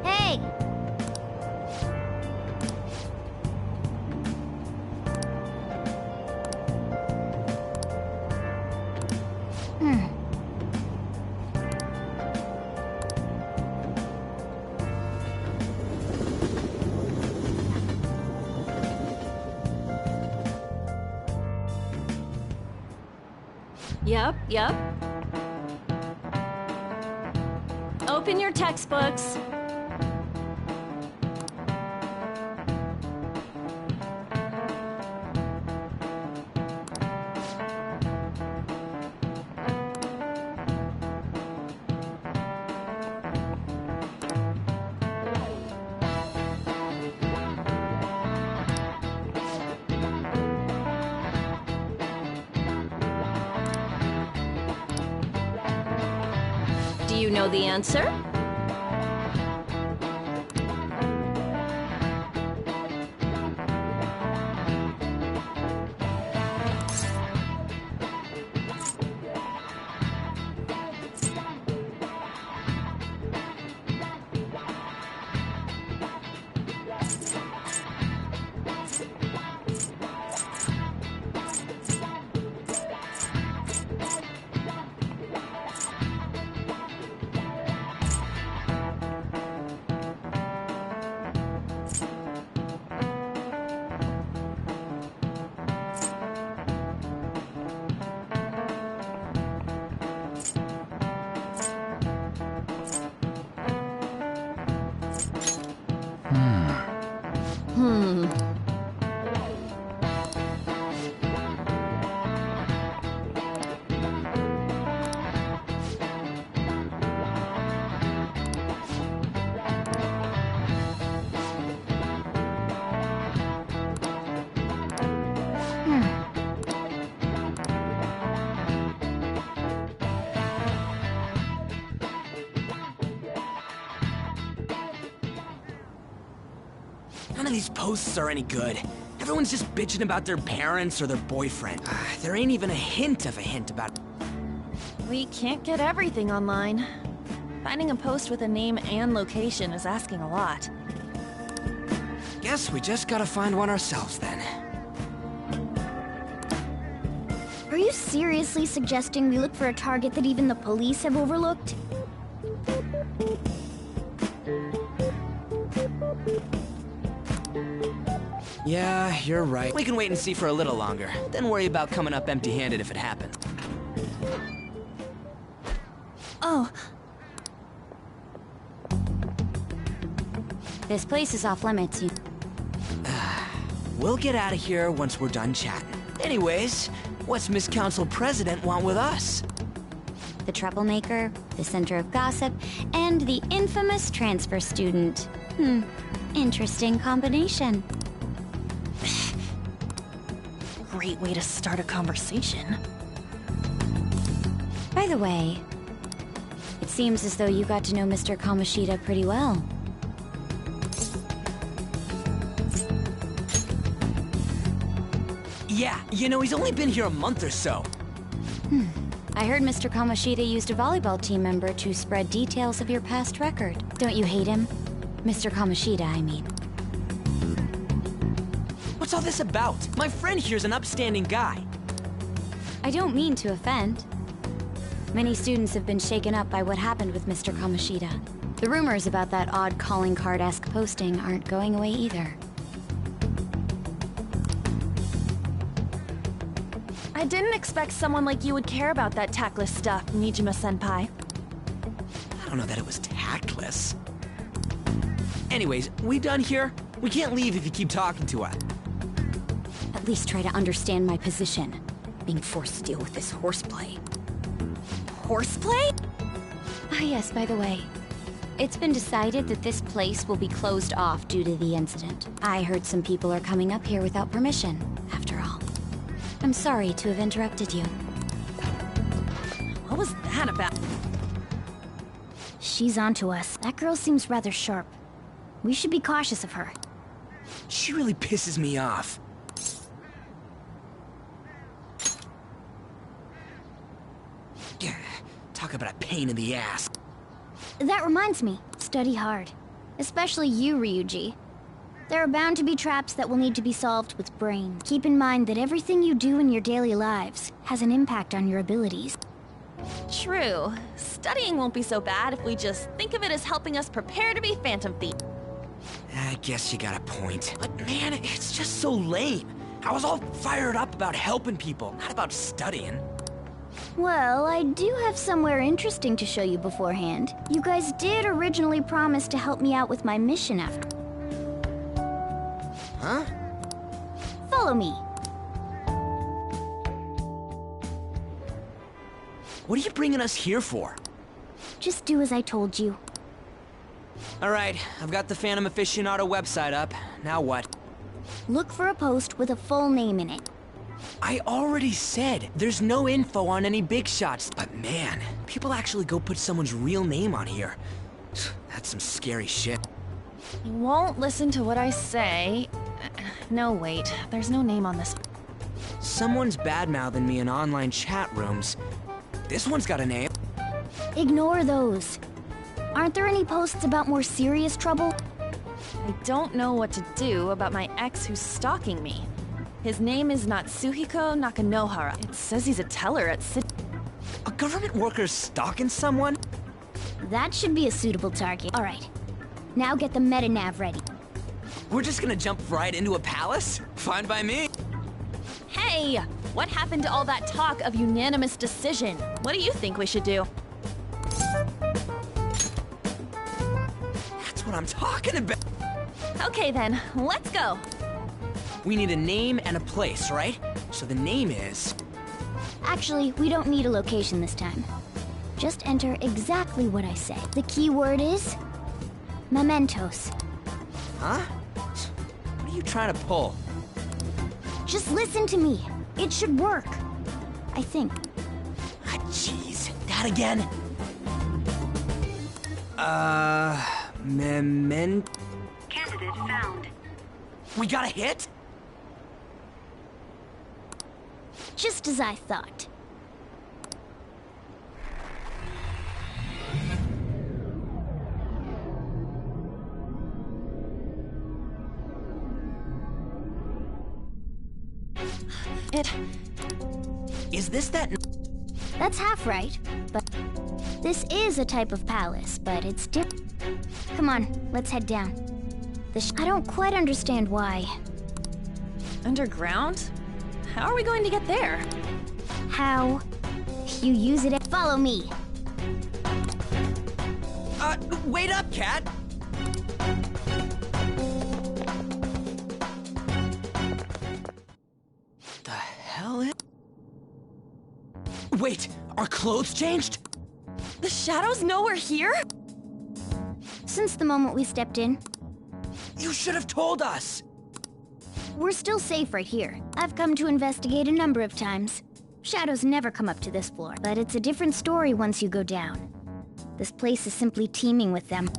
Speaker 3: Hey!
Speaker 16: Yep. Open your textbooks. Do you know the answer?
Speaker 14: None of these posts are any good. Everyone's just bitching about their parents or their boyfriend. There ain't even a hint about...
Speaker 4: We can't get everything online. Finding a post with a name and location is asking a lot.
Speaker 14: Guess we just gotta find one ourselves then.
Speaker 3: Are you seriously suggesting we look for a target that even the police have overlooked?
Speaker 14: Yeah, you're right. We can wait and see for a little longer, then worry about coming up empty-handed if it happens.
Speaker 4: Oh.
Speaker 3: This place is off limits.
Speaker 14: We'll get out of here once we're done chatting. Anyways, what's Miss Council President want with us?
Speaker 3: The troublemaker, the center of gossip, and the infamous transfer student. Interesting combination.
Speaker 4: Great way to start a conversation.
Speaker 3: By the way, it seems as though you got to know Mr. Kamoshida pretty well.
Speaker 14: Yeah, you know, he's only been here a month or so.
Speaker 3: I heard Mr. Kamoshida used a volleyball team member to spread details of your past record. Don't you hate him? Mr. Kamoshida, I mean.
Speaker 14: What's all this about? My friend here's an upstanding guy.
Speaker 3: I don't mean to offend. Many students have been shaken up by what happened with Mr. Kamoshida. The rumors about that odd calling card-esque posting aren't going away either.
Speaker 4: I didn't expect someone like you would care about that tactless stuff, Nijima-senpai.
Speaker 14: I don't know that it was tactless. Anyways, we done here? We can't leave if you keep talking to us.
Speaker 3: At least try to understand my position. Being forced to deal with this horseplay.
Speaker 4: Horseplay?
Speaker 3: Ah yes, by the way. It's been decided that this place will be closed off due to the incident. I heard some people are coming up here without permission, after all. I'm sorry to have interrupted you.
Speaker 4: What was that about?
Speaker 3: She's onto us. That girl seems rather sharp. We should be cautious of her.
Speaker 14: She really pisses me off. Talk about a pain in the ass.
Speaker 3: That reminds me, study hard. Especially you, Ryuji. There are bound to be traps that will need to be solved with brain. Keep in mind that everything you do in your daily lives has an impact on your abilities.
Speaker 4: True. Studying won't be so bad if we just think of it as helping us prepare to be Phantom Thief.
Speaker 14: I guess you got a point. But man, it's just so lame. I was all fired up about helping people, not about studying.
Speaker 3: Well, I do have somewhere interesting to show you beforehand. You guys did originally promise to help me out with my mission after.
Speaker 14: Huh?
Speaker 3: Follow me.
Speaker 14: What are you bringing us here for?
Speaker 3: Just do as I told you.
Speaker 14: Alright, I've got the Phantom Aficionado website up. Now what?
Speaker 3: Look for a post with a full name in it.
Speaker 14: I already said there's no info on any big shots. But man, people actually go put someone's real name on here. That's some scary shit.
Speaker 4: You won't listen to what I say. No, wait. There's no name on this.
Speaker 14: Someone's bad-mouthing me in online chat rooms. This one's got a name.
Speaker 3: Ignore those. Aren't there any posts about more serious trouble?
Speaker 4: I don't know what to do about my ex who's stalking me. His name is Natsuhiko Nakanohara. It says he's a teller at
Speaker 14: A government worker stalking someone?
Speaker 3: That should be a suitable target. Alright. Now get the meta-nav ready.
Speaker 14: We're just gonna jump right into a palace? Fine by me.
Speaker 4: Hey! What happened to all that talk of unanimous decision? What do you think we should do?
Speaker 14: That's what I'm talking about.
Speaker 4: Okay then, let's go.
Speaker 14: We need a name and a place, right? So the name is...
Speaker 3: Actually, we don't need a location this time. Just enter exactly what I say. The key word is... mementos.
Speaker 14: Huh? What are you trying to pull?
Speaker 3: Just listen to me. It should work. I think.
Speaker 14: Ah, jeez. That again?
Speaker 7: Candidate found.
Speaker 14: We got a hit?
Speaker 3: Just as I thought.
Speaker 14: Is this that...
Speaker 3: That's half right, but this is a type of palace, but it's different. Come on, let's head down. I don't quite understand why.
Speaker 4: Underground? How are we going to get there?
Speaker 3: How? You use it. Follow me.
Speaker 14: Wait up, Cat! Wait, our clothes changed?
Speaker 4: The shadows know we're here?
Speaker 3: Since the moment we stepped in.
Speaker 14: You should have told us!
Speaker 3: We're still safe right here. I've come to investigate a number of times. Shadows never come up to this floor, but it's a different story once you go down. This place is simply teeming with them.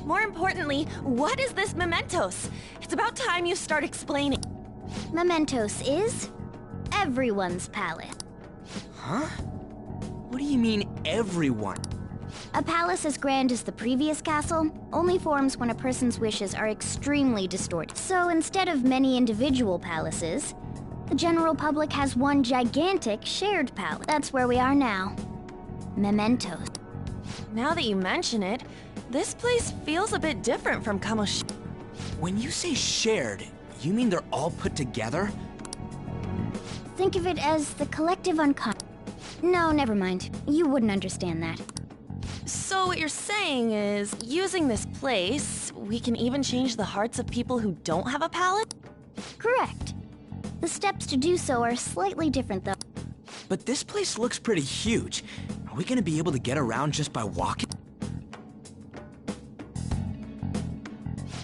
Speaker 4: More importantly, what is this Mementos? It's about time you start explaining.
Speaker 3: Mementos is everyone's palace.
Speaker 14: Huh? What do you mean, everyone?
Speaker 3: A palace as grand as the previous castle only forms when a person's wishes are extremely distorted. So instead of many individual palaces, the general public has one gigantic shared palace. That's where we are now. Mementos.
Speaker 4: Now that you mention it, this place feels a bit different from Kamoshida.
Speaker 14: When you say shared, you mean they're all put together?
Speaker 3: Think of it as the collective unconscious. No, never mind. You wouldn't understand that.
Speaker 4: So what you're saying is, using this place, we can even change the hearts of people who don't have a palate?
Speaker 3: Correct. The steps to do so are slightly different, though.
Speaker 14: But this place looks pretty huge. Are we gonna be able to get around just by walking?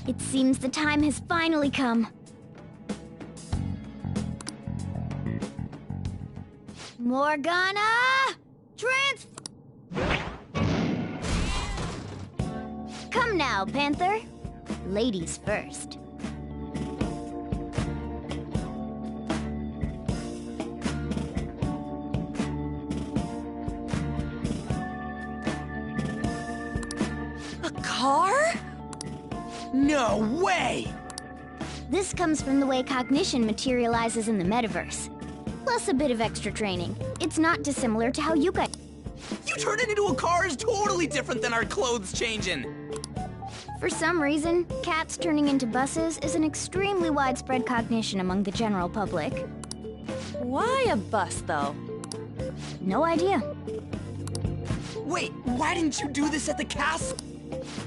Speaker 3: It seems the time has finally come. Morgana! Come now, Panther. Ladies first.
Speaker 4: A car?
Speaker 14: No way!
Speaker 3: This comes from the way cognition materializes in the metaverse. Plus a bit of extra training. It's not dissimilar to how you guys...
Speaker 14: You turned it into a car is totally different than our clothes changing!
Speaker 3: For some reason, cats turning into buses is an extremely widespread cognition among the general public.
Speaker 4: Why a bus, though?
Speaker 3: No idea.
Speaker 14: Wait, why didn't you do this at the castle?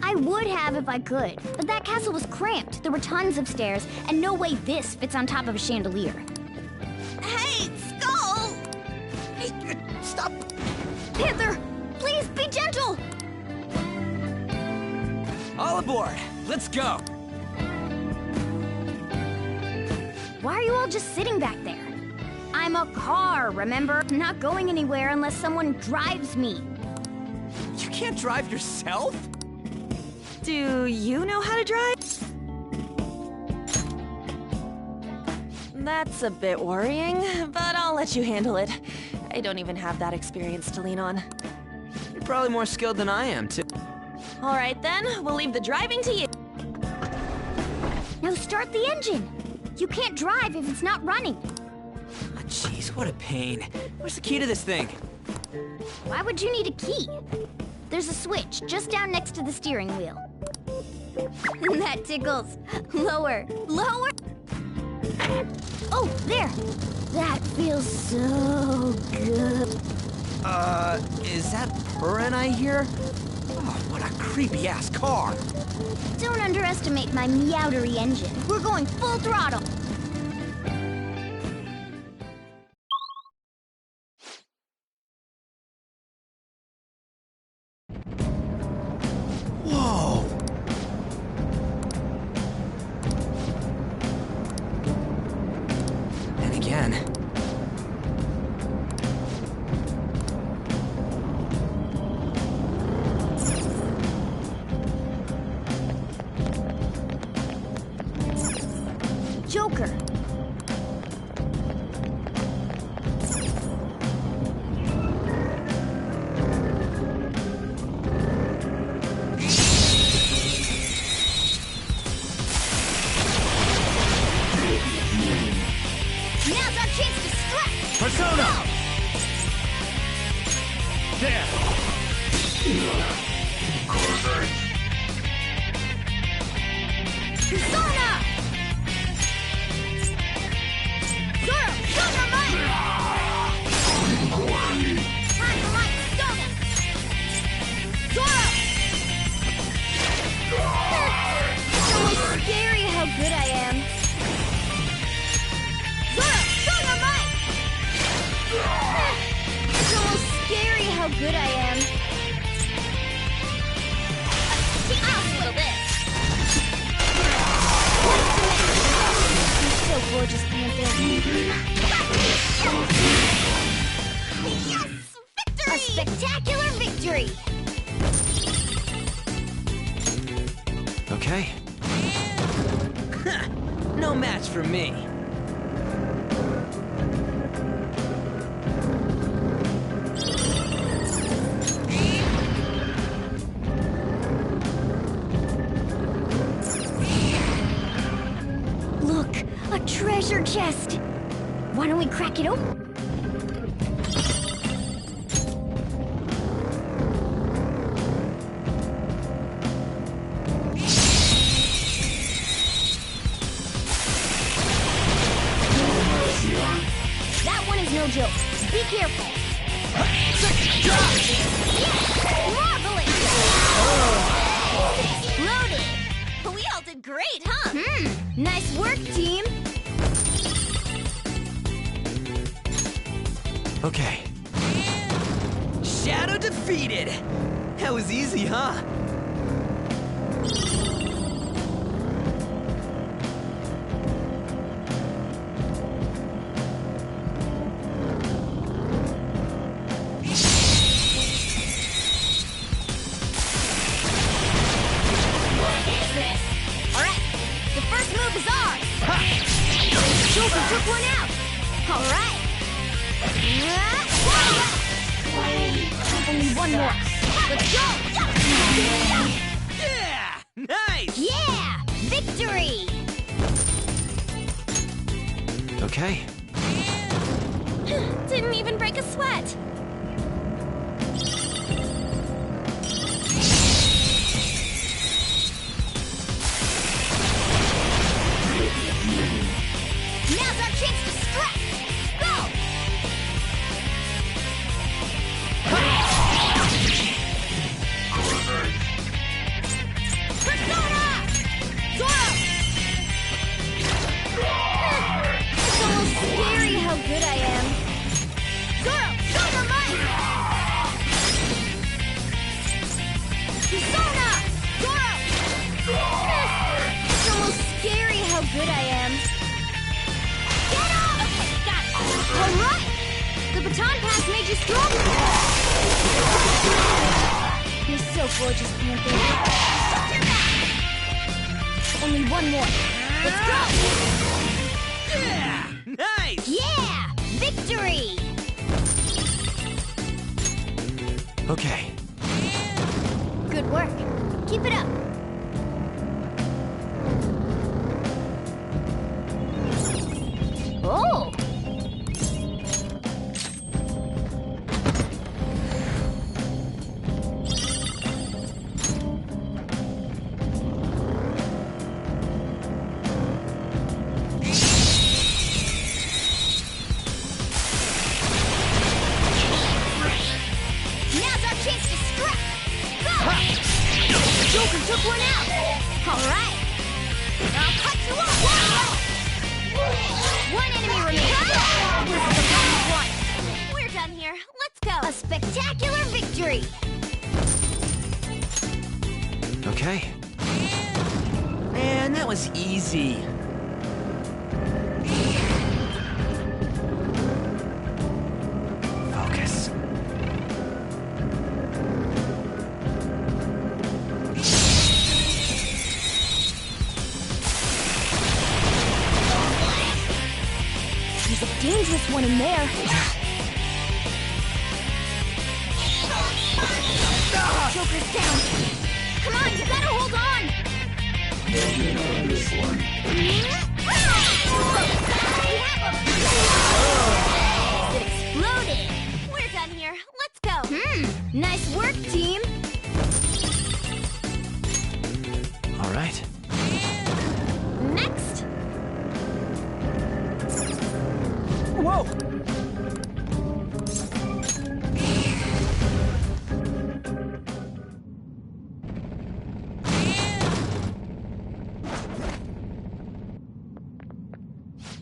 Speaker 3: I would have if I could, but that castle was cramped. There were tons of stairs, and no way this fits on top of a chandelier.
Speaker 4: Hey, Skull!
Speaker 14: Hey, stop!
Speaker 3: Panther, please be gentle!
Speaker 14: All aboard! Let's go!
Speaker 3: Why are you all just sitting back there? I'm a car, remember? I'm not going anywhere unless someone drives me.
Speaker 14: You can't drive yourself?
Speaker 4: Do you know how to drive? That's a bit worrying, but I'll let you handle it. I don't even have that experience to lean on.
Speaker 14: You're probably more skilled than I am, too.
Speaker 4: All right then, we'll leave the driving to you.
Speaker 3: Now start the engine. You can't drive if it's not running.
Speaker 14: Oh, jeez, what a pain. Where's the key to this thing?
Speaker 3: Why would you need a key? There's a switch just down next to the steering wheel. That tickles. Lower, lower. Oh, there. That feels so good.
Speaker 14: Is that purring I hear? Oh, what a creepy-ass car.
Speaker 3: Don't underestimate my meowdery engine. We're going full throttle.
Speaker 14: Whoa! And again.
Speaker 3: Joker. Now's our chance to strike!
Speaker 12: Persona!
Speaker 3: Go!
Speaker 12: There!
Speaker 3: Persona! Zoro, show your might! Time for my Persona! Zoro! It's always scary how good I am. Zoro, show your might! It's
Speaker 14: No match for me.
Speaker 3: Look, a treasure chest. Why don't we crack it open? That one is no joke. Be careful. Marvelous! Exploded!
Speaker 1: We all did great, huh?
Speaker 3: Nice work, team.
Speaker 14: Okay. Shadow defeated! That was easy, huh?
Speaker 3: Alright, the first move is ours. Joker took one out. Alright. Only one more. Let's go!
Speaker 14: Yeah! Nice!
Speaker 3: Yeah! Victory!
Speaker 20: Okay.
Speaker 4: Didn't even break a sweat.
Speaker 3: Now's our chance to strike! Go! Persona! Zoro! It's almost scary how good I am. Zoro, show your might! Persona! Zoro! It's almost scary how good I am. Get up! Got it! All right! The baton pass made you stronger! You're so gorgeous, Panther. Shut your mouth! Only one more. Let's go!
Speaker 14: Yeah! Nice!
Speaker 3: Yeah! Victory!
Speaker 20: Okay.
Speaker 3: Good work. Keep it up. Oh! Now's our chance to strike! Go! Joker took one out! Alright! I'll cut you off! One enemy remaining! This is the last one! We're done here. Let's go! A spectacular victory!
Speaker 20: Okay.
Speaker 14: Man, that was easy. Focus.
Speaker 3: There's a dangerous one in there. Joker's down. Come on, you gotta hold on. It exploded. We're done here. Let's go. Nice work, team.
Speaker 20: All right.
Speaker 3: Next.
Speaker 14: Whoa!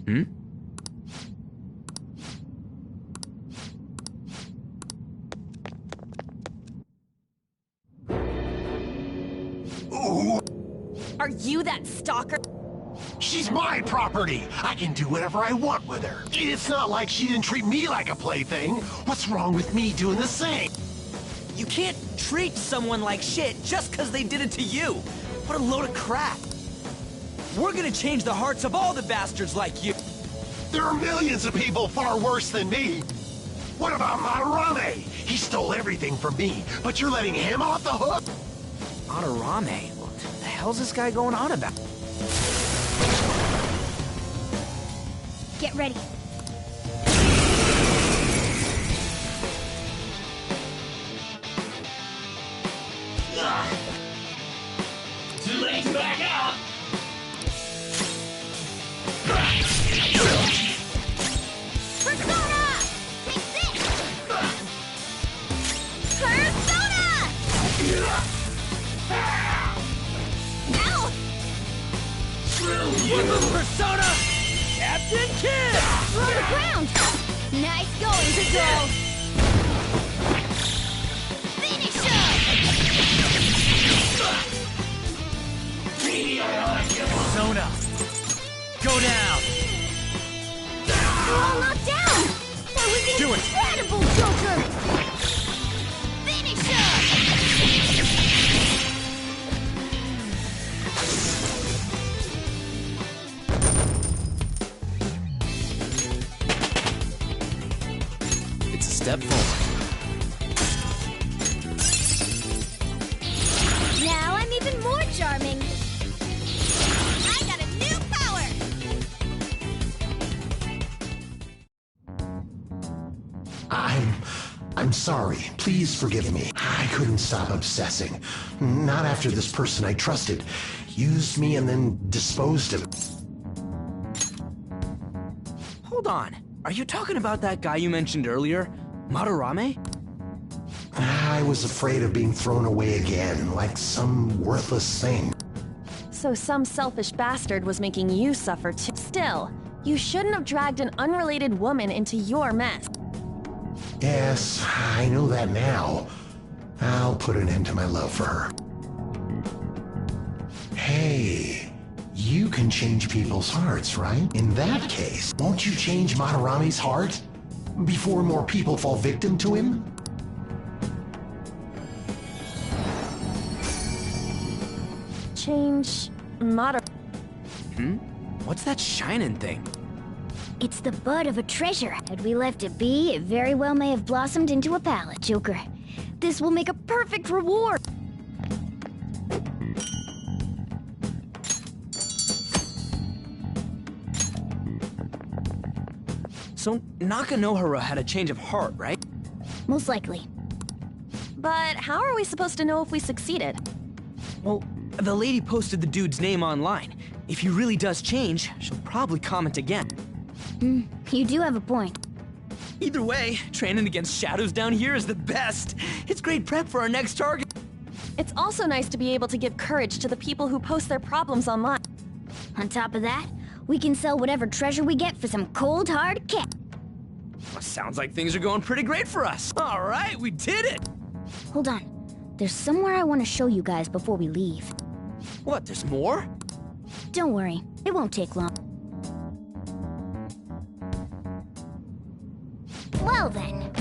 Speaker 20: Hmm?
Speaker 4: Are you that stalker?
Speaker 10: She's my property. I can do whatever I want with her. It's not like she didn't treat me like a plaything. What's wrong with me doing the same?
Speaker 14: You can't treat someone like shit just because they did it to you. What a load of crap. We're gonna change the hearts of all the bastards like you.
Speaker 10: There are millions of people far worse than me. What about Madarame? He stole everything from me, but you're letting him off the hook?
Speaker 14: Madarame? What the hell's this guy going on about?
Speaker 3: Get ready.
Speaker 2: Too late to back out!
Speaker 1: Persona! Take this! Persona! Ow!
Speaker 14: Persona! Captain Kid!
Speaker 3: On the ground! Nice going, big girl!
Speaker 1: Finish
Speaker 14: Persona! Go down!
Speaker 3: We're all knocked down! That was
Speaker 14: Do it.
Speaker 3: incredible, Joker!
Speaker 1: Finish
Speaker 23: It's a step forward.
Speaker 3: Now I'm even more charming!
Speaker 1: I got a new power!
Speaker 10: I'm sorry. Please forgive me. I couldn't stop obsessing. Not after this person I trusted used me and then disposed of.
Speaker 14: Hold on. Are you talking about that guy you mentioned earlier? Madarame?
Speaker 10: I was afraid of being thrown away again, like some worthless thing.
Speaker 4: So some selfish bastard was making you suffer too. Still, you shouldn't have dragged an unrelated woman into your mess.
Speaker 10: Yes, I know that now. I'll put an end to my love for her. Hey, you can change people's hearts, right? In that case, won't you change Madarame's heart? Before more people fall victim to him?
Speaker 4: Change Madar...
Speaker 14: What's that shining thing?
Speaker 3: It's the bud of a treasure. Had we left it be, it very well may have blossomed into a palette, Joker. This will make a perfect reward!
Speaker 14: So Nakanohara had a change of heart, right?
Speaker 3: Most likely.
Speaker 4: But how are we supposed to know if we succeeded?
Speaker 14: Well, the lady posted the dude's name online. If he really does change, she'll probably comment again.
Speaker 3: You do have a point.
Speaker 14: Either way, training against shadows down here is the best. It's great prep for our next target.
Speaker 4: It's also nice to be able to give courage to the people who post their problems online.
Speaker 3: On top of that, we can sell whatever treasure we get for some cold, hard cash.
Speaker 14: Sounds like things are going pretty great for us. All right, we did it.
Speaker 3: Hold on. There's somewhere I want to show you guys before we leave.
Speaker 14: What, there's more?
Speaker 3: Don't worry, it won't take long. Well then.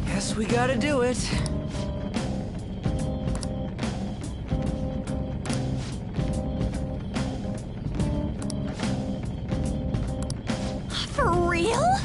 Speaker 14: Guess we gotta do it.
Speaker 4: For real?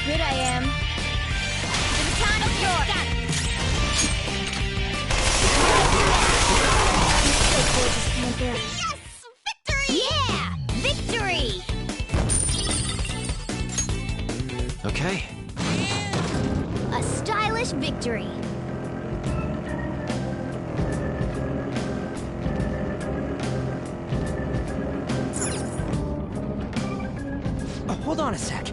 Speaker 3: good I am. The baton yours. So gorgeous, Panther.
Speaker 1: Yes! Victory!
Speaker 3: Yeah! Victory!
Speaker 14: Okay.
Speaker 3: A stylish victory.
Speaker 14: Oh, hold on a sec.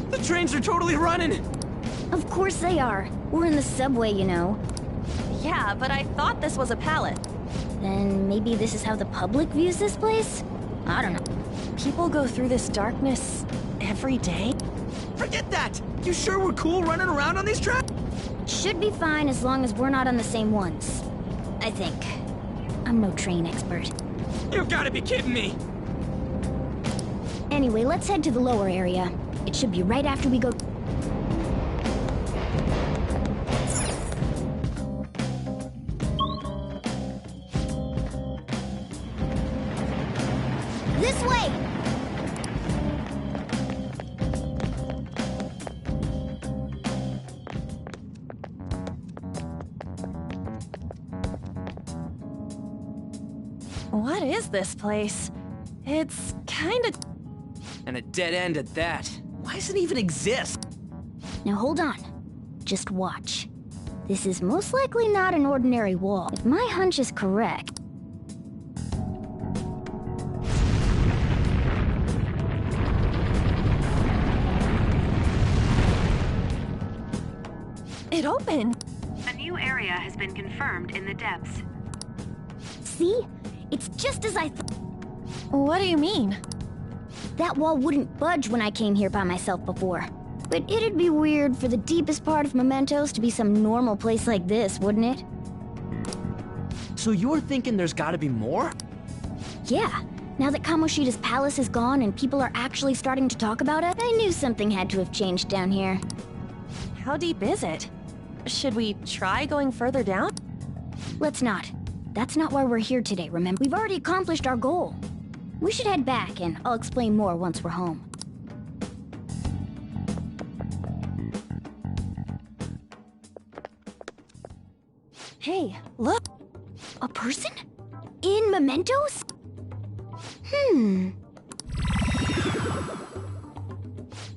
Speaker 14: The trains are totally running!
Speaker 3: Of course they are. We're in the subway, you know.
Speaker 4: Yeah, but I thought this was a pallet.
Speaker 3: Then maybe this is how the public views this place? I don't know.
Speaker 4: People go through this darkness every day?
Speaker 14: Forget that! You sure we're cool running around on these tracks?
Speaker 3: Should be fine as long as we're not on the same ones. I think. I'm no train expert.
Speaker 14: You've gotta be kidding me!
Speaker 3: Anyway, let's head to the lower area. It should be right after we go... This way!
Speaker 4: What is this place? It's kinda...
Speaker 14: And a dead end at that. Why does it even exist?
Speaker 3: Now hold on. Just watch. This is most likely not an ordinary wall. If my hunch is correct...
Speaker 4: It opened!
Speaker 7: A new area has been confirmed in the depths.
Speaker 3: See? It's just as I thought.
Speaker 4: What do you mean?
Speaker 3: That wall wouldn't budge when I came here by myself before. But it'd be weird for the deepest part of Mementos to be some normal place like this, wouldn't it?
Speaker 14: So you're thinking there's gotta be more?
Speaker 3: Yeah. Now that Kamoshida's palace is gone and people are actually starting to talk about it, I knew something had to have changed down here.
Speaker 4: How deep is it? Should we try going further down?
Speaker 3: Let's not. That's not why we're here today, remember? We've already accomplished our goal. We should head back, and I'll explain more once we're home.
Speaker 4: Hey, look!
Speaker 3: A person? In Mementos?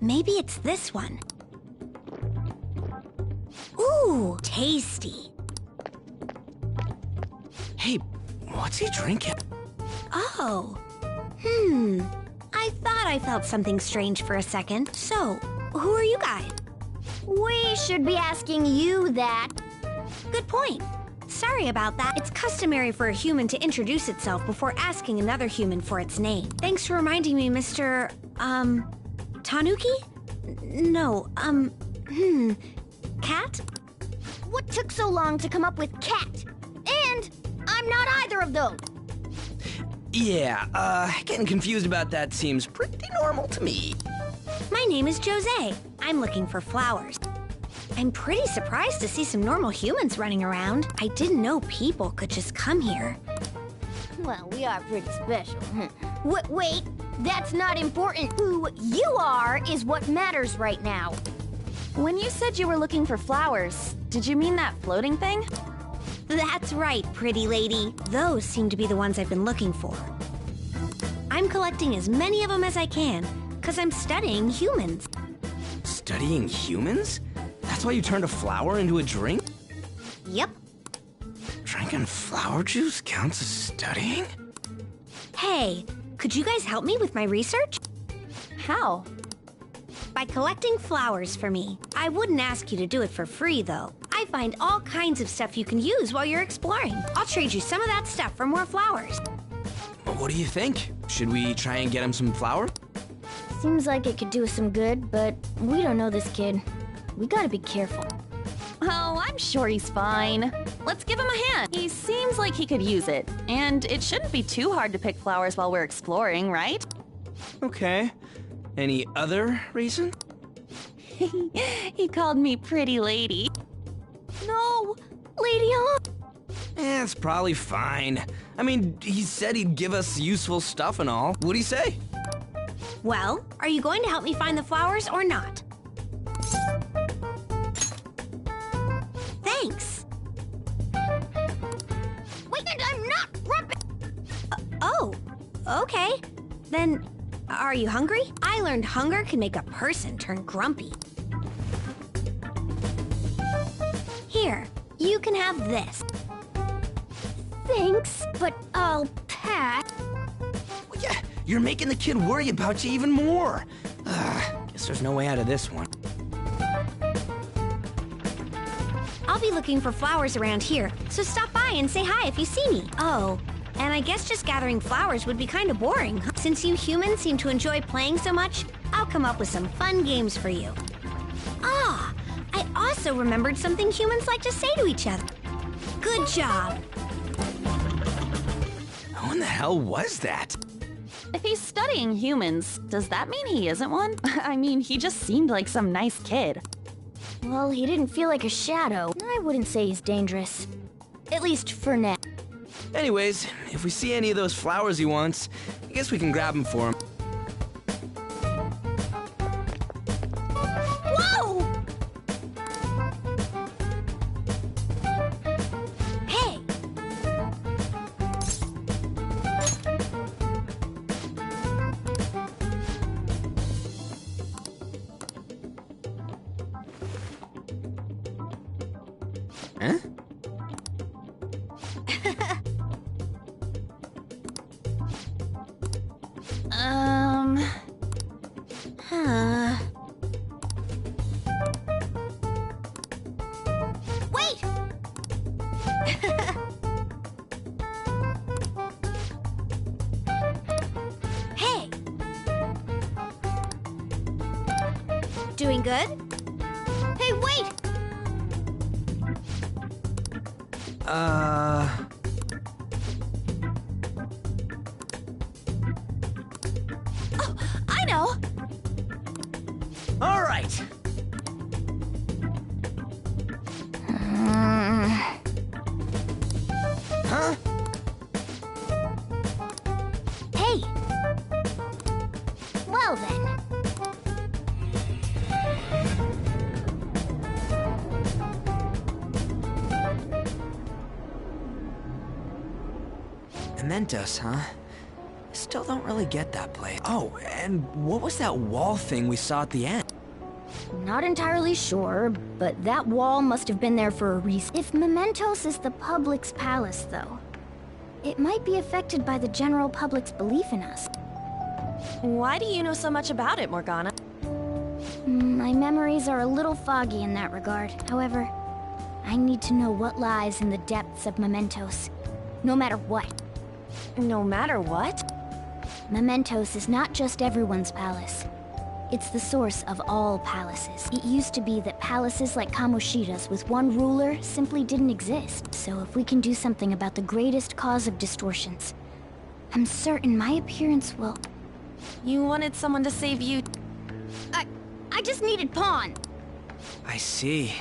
Speaker 3: Maybe it's this one. Ooh, tasty.
Speaker 14: Hey, what's he drinking?
Speaker 11: Oh. I thought I felt something strange for a second. So, who are you guys?
Speaker 3: We should be asking you that.
Speaker 11: Good point. Sorry about that. It's customary for a human to introduce itself before asking another human for its name. Thanks for reminding me, Mr. Tanuki? No, Cat?
Speaker 3: What took so long to come up with cat? And I'm not either of those.
Speaker 14: Yeah, getting confused about that seems pretty normal to me.
Speaker 11: My name is Jose. I'm looking for flowers. I'm pretty surprised to see some normal humans running around. I didn't know people could just come here.
Speaker 3: Well, we are pretty special. Wait, that's not important. Who you are is what matters right now.
Speaker 4: When you said you were looking for flowers, did you mean that floating thing?
Speaker 11: That's right, pretty lady. Those seem to be the ones I've been looking for. I'm collecting as many of them as I can, because I'm studying humans.
Speaker 14: Studying humans? That's why you turned a flower into a drink?
Speaker 11: Yep.
Speaker 14: Drinking flower juice counts as studying?
Speaker 11: Hey, could you guys help me with my research?
Speaker 4: How?
Speaker 11: By collecting flowers for me. I wouldn't ask you to do it for free, though. I find all kinds of stuff you can use while you're exploring. I'll trade you some of that stuff for more flowers.
Speaker 14: What do you think? Should we try and get him some flowers?
Speaker 3: Seems like it could do us some good, but we don't know this kid. We gotta be careful.
Speaker 4: Oh, I'm sure he's fine. Let's give him a hand. He seems like he could use it. And it shouldn't be too hard to pick flowers while we're exploring, right?
Speaker 14: Okay. Any other reason?
Speaker 4: He called me pretty lady.
Speaker 3: No! Lady Hawk!
Speaker 14: It's probably fine. I mean, he said he'd give us useful stuff and all. What'd he say?
Speaker 11: Well, are you going to help me find the flowers or not? Thanks.
Speaker 3: Wait, I'm not grumpy!
Speaker 11: Okay. Then, are you hungry? I learned hunger can make a person turn grumpy. Here, you can have this.
Speaker 3: Thanks, but I'll pass.
Speaker 14: Well, yeah, you're making the kid worry about you even more. Guess there's no way out of this one.
Speaker 11: I'll be looking for flowers around here, so stop by and say hi if you see me. Oh, and I guess just gathering flowers would be kind of boring. Since you humans seem to enjoy playing so much, I'll come up with some fun games for you. Ah, I also remembered something humans like to say to each other. Good job.
Speaker 14: Who in the hell was that?
Speaker 4: If he's studying humans, does that mean he isn't one? I mean, he just seemed like some nice kid.
Speaker 3: Well, he didn't feel like a shadow. I wouldn't say he's dangerous. At least for now.
Speaker 14: Anyways, if we see any of those flowers he wants, I guess we can grab them for him.
Speaker 11: Whoa! Hey!
Speaker 14: Huh?
Speaker 11: Wait! Hey! Doing good? Hey, wait!
Speaker 4: Oh, I know!
Speaker 14: All right. Huh?
Speaker 3: Hey! Well then.
Speaker 14: Mementos, huh? Still don't really get that place. Oh, and what was that wall thing we saw at the end?
Speaker 3: Not entirely sure, but that wall must have been there for a reason. If Mementos is the public's palace, though, it might be affected by the general public's belief in us.
Speaker 4: Why do you know so much about it, Morgana?
Speaker 3: My memories are a little foggy in that regard. However, I need to know what lies in the depths of Mementos, no matter what.
Speaker 4: No matter what?
Speaker 3: Mementos is not just everyone's palace. It's the source of all palaces. It used to be that palaces like Kamoshida's with one ruler simply didn't exist. So if we can do something about the greatest cause of distortions, I'm certain my appearance will...
Speaker 4: You wanted someone to save you?
Speaker 3: I just needed Pawn!
Speaker 14: I see.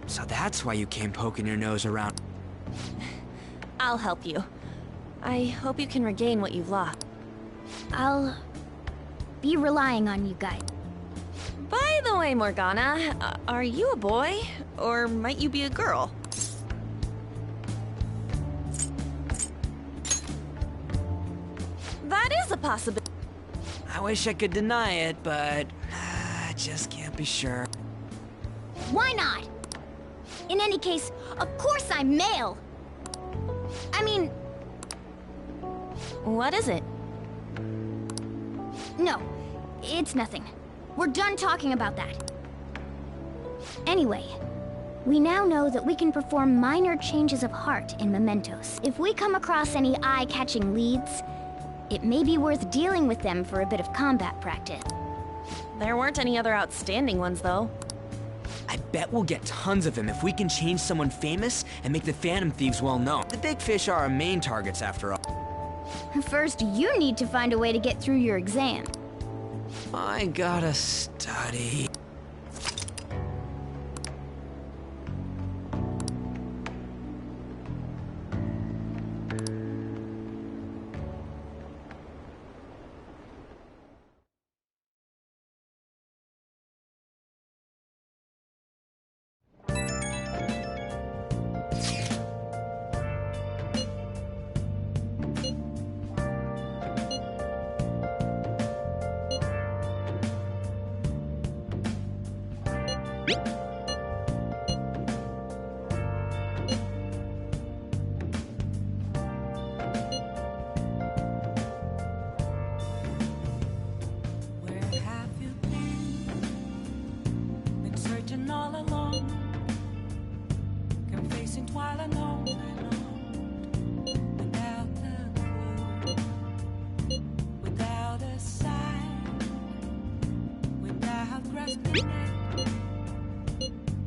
Speaker 14: So that's why you came poking your nose around.
Speaker 4: I'll help you. I hope you can regain what you've lost.
Speaker 3: I'll be relying on you guys.
Speaker 4: By the way, Morgana, are you a boy? Or might you be a girl? That is a possibility.
Speaker 14: I wish I could deny it, but I just can't be sure.
Speaker 3: Why not? In any case, of course I'm male! I mean...
Speaker 4: What is it?
Speaker 3: No, it's nothing. We're done talking about that. Anyway, we now know that we can perform minor changes of heart in Mementos. If we come across any eye-catching leads, it may be worth dealing with them for a bit of combat practice.
Speaker 4: There weren't any other outstanding ones, though.
Speaker 14: I bet we'll get tons of them if we can change someone famous and make the Phantom Thieves well known. The big fish are our main targets, after all.
Speaker 3: First, you need to find a way to get through your exam.
Speaker 14: I gotta study.
Speaker 2: Where have you been? Been searching all along, confessing while alone and on, without a clue, without a sign, without grasping it.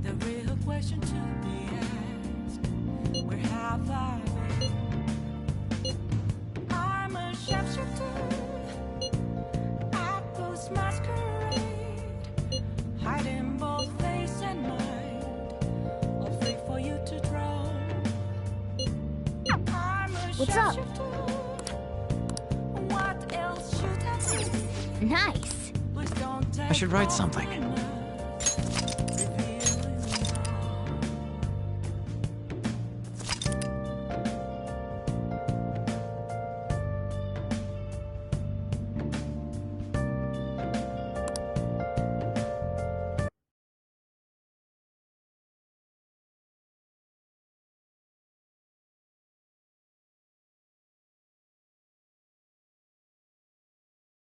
Speaker 2: The real question to be asked: where have I been? I'm a sharpshooter. Masquerade, hiding both face and mind, all free for you to draw.
Speaker 3: What's up?
Speaker 2: What else should I say?
Speaker 3: Nice.
Speaker 2: Please don't
Speaker 23: I should write something.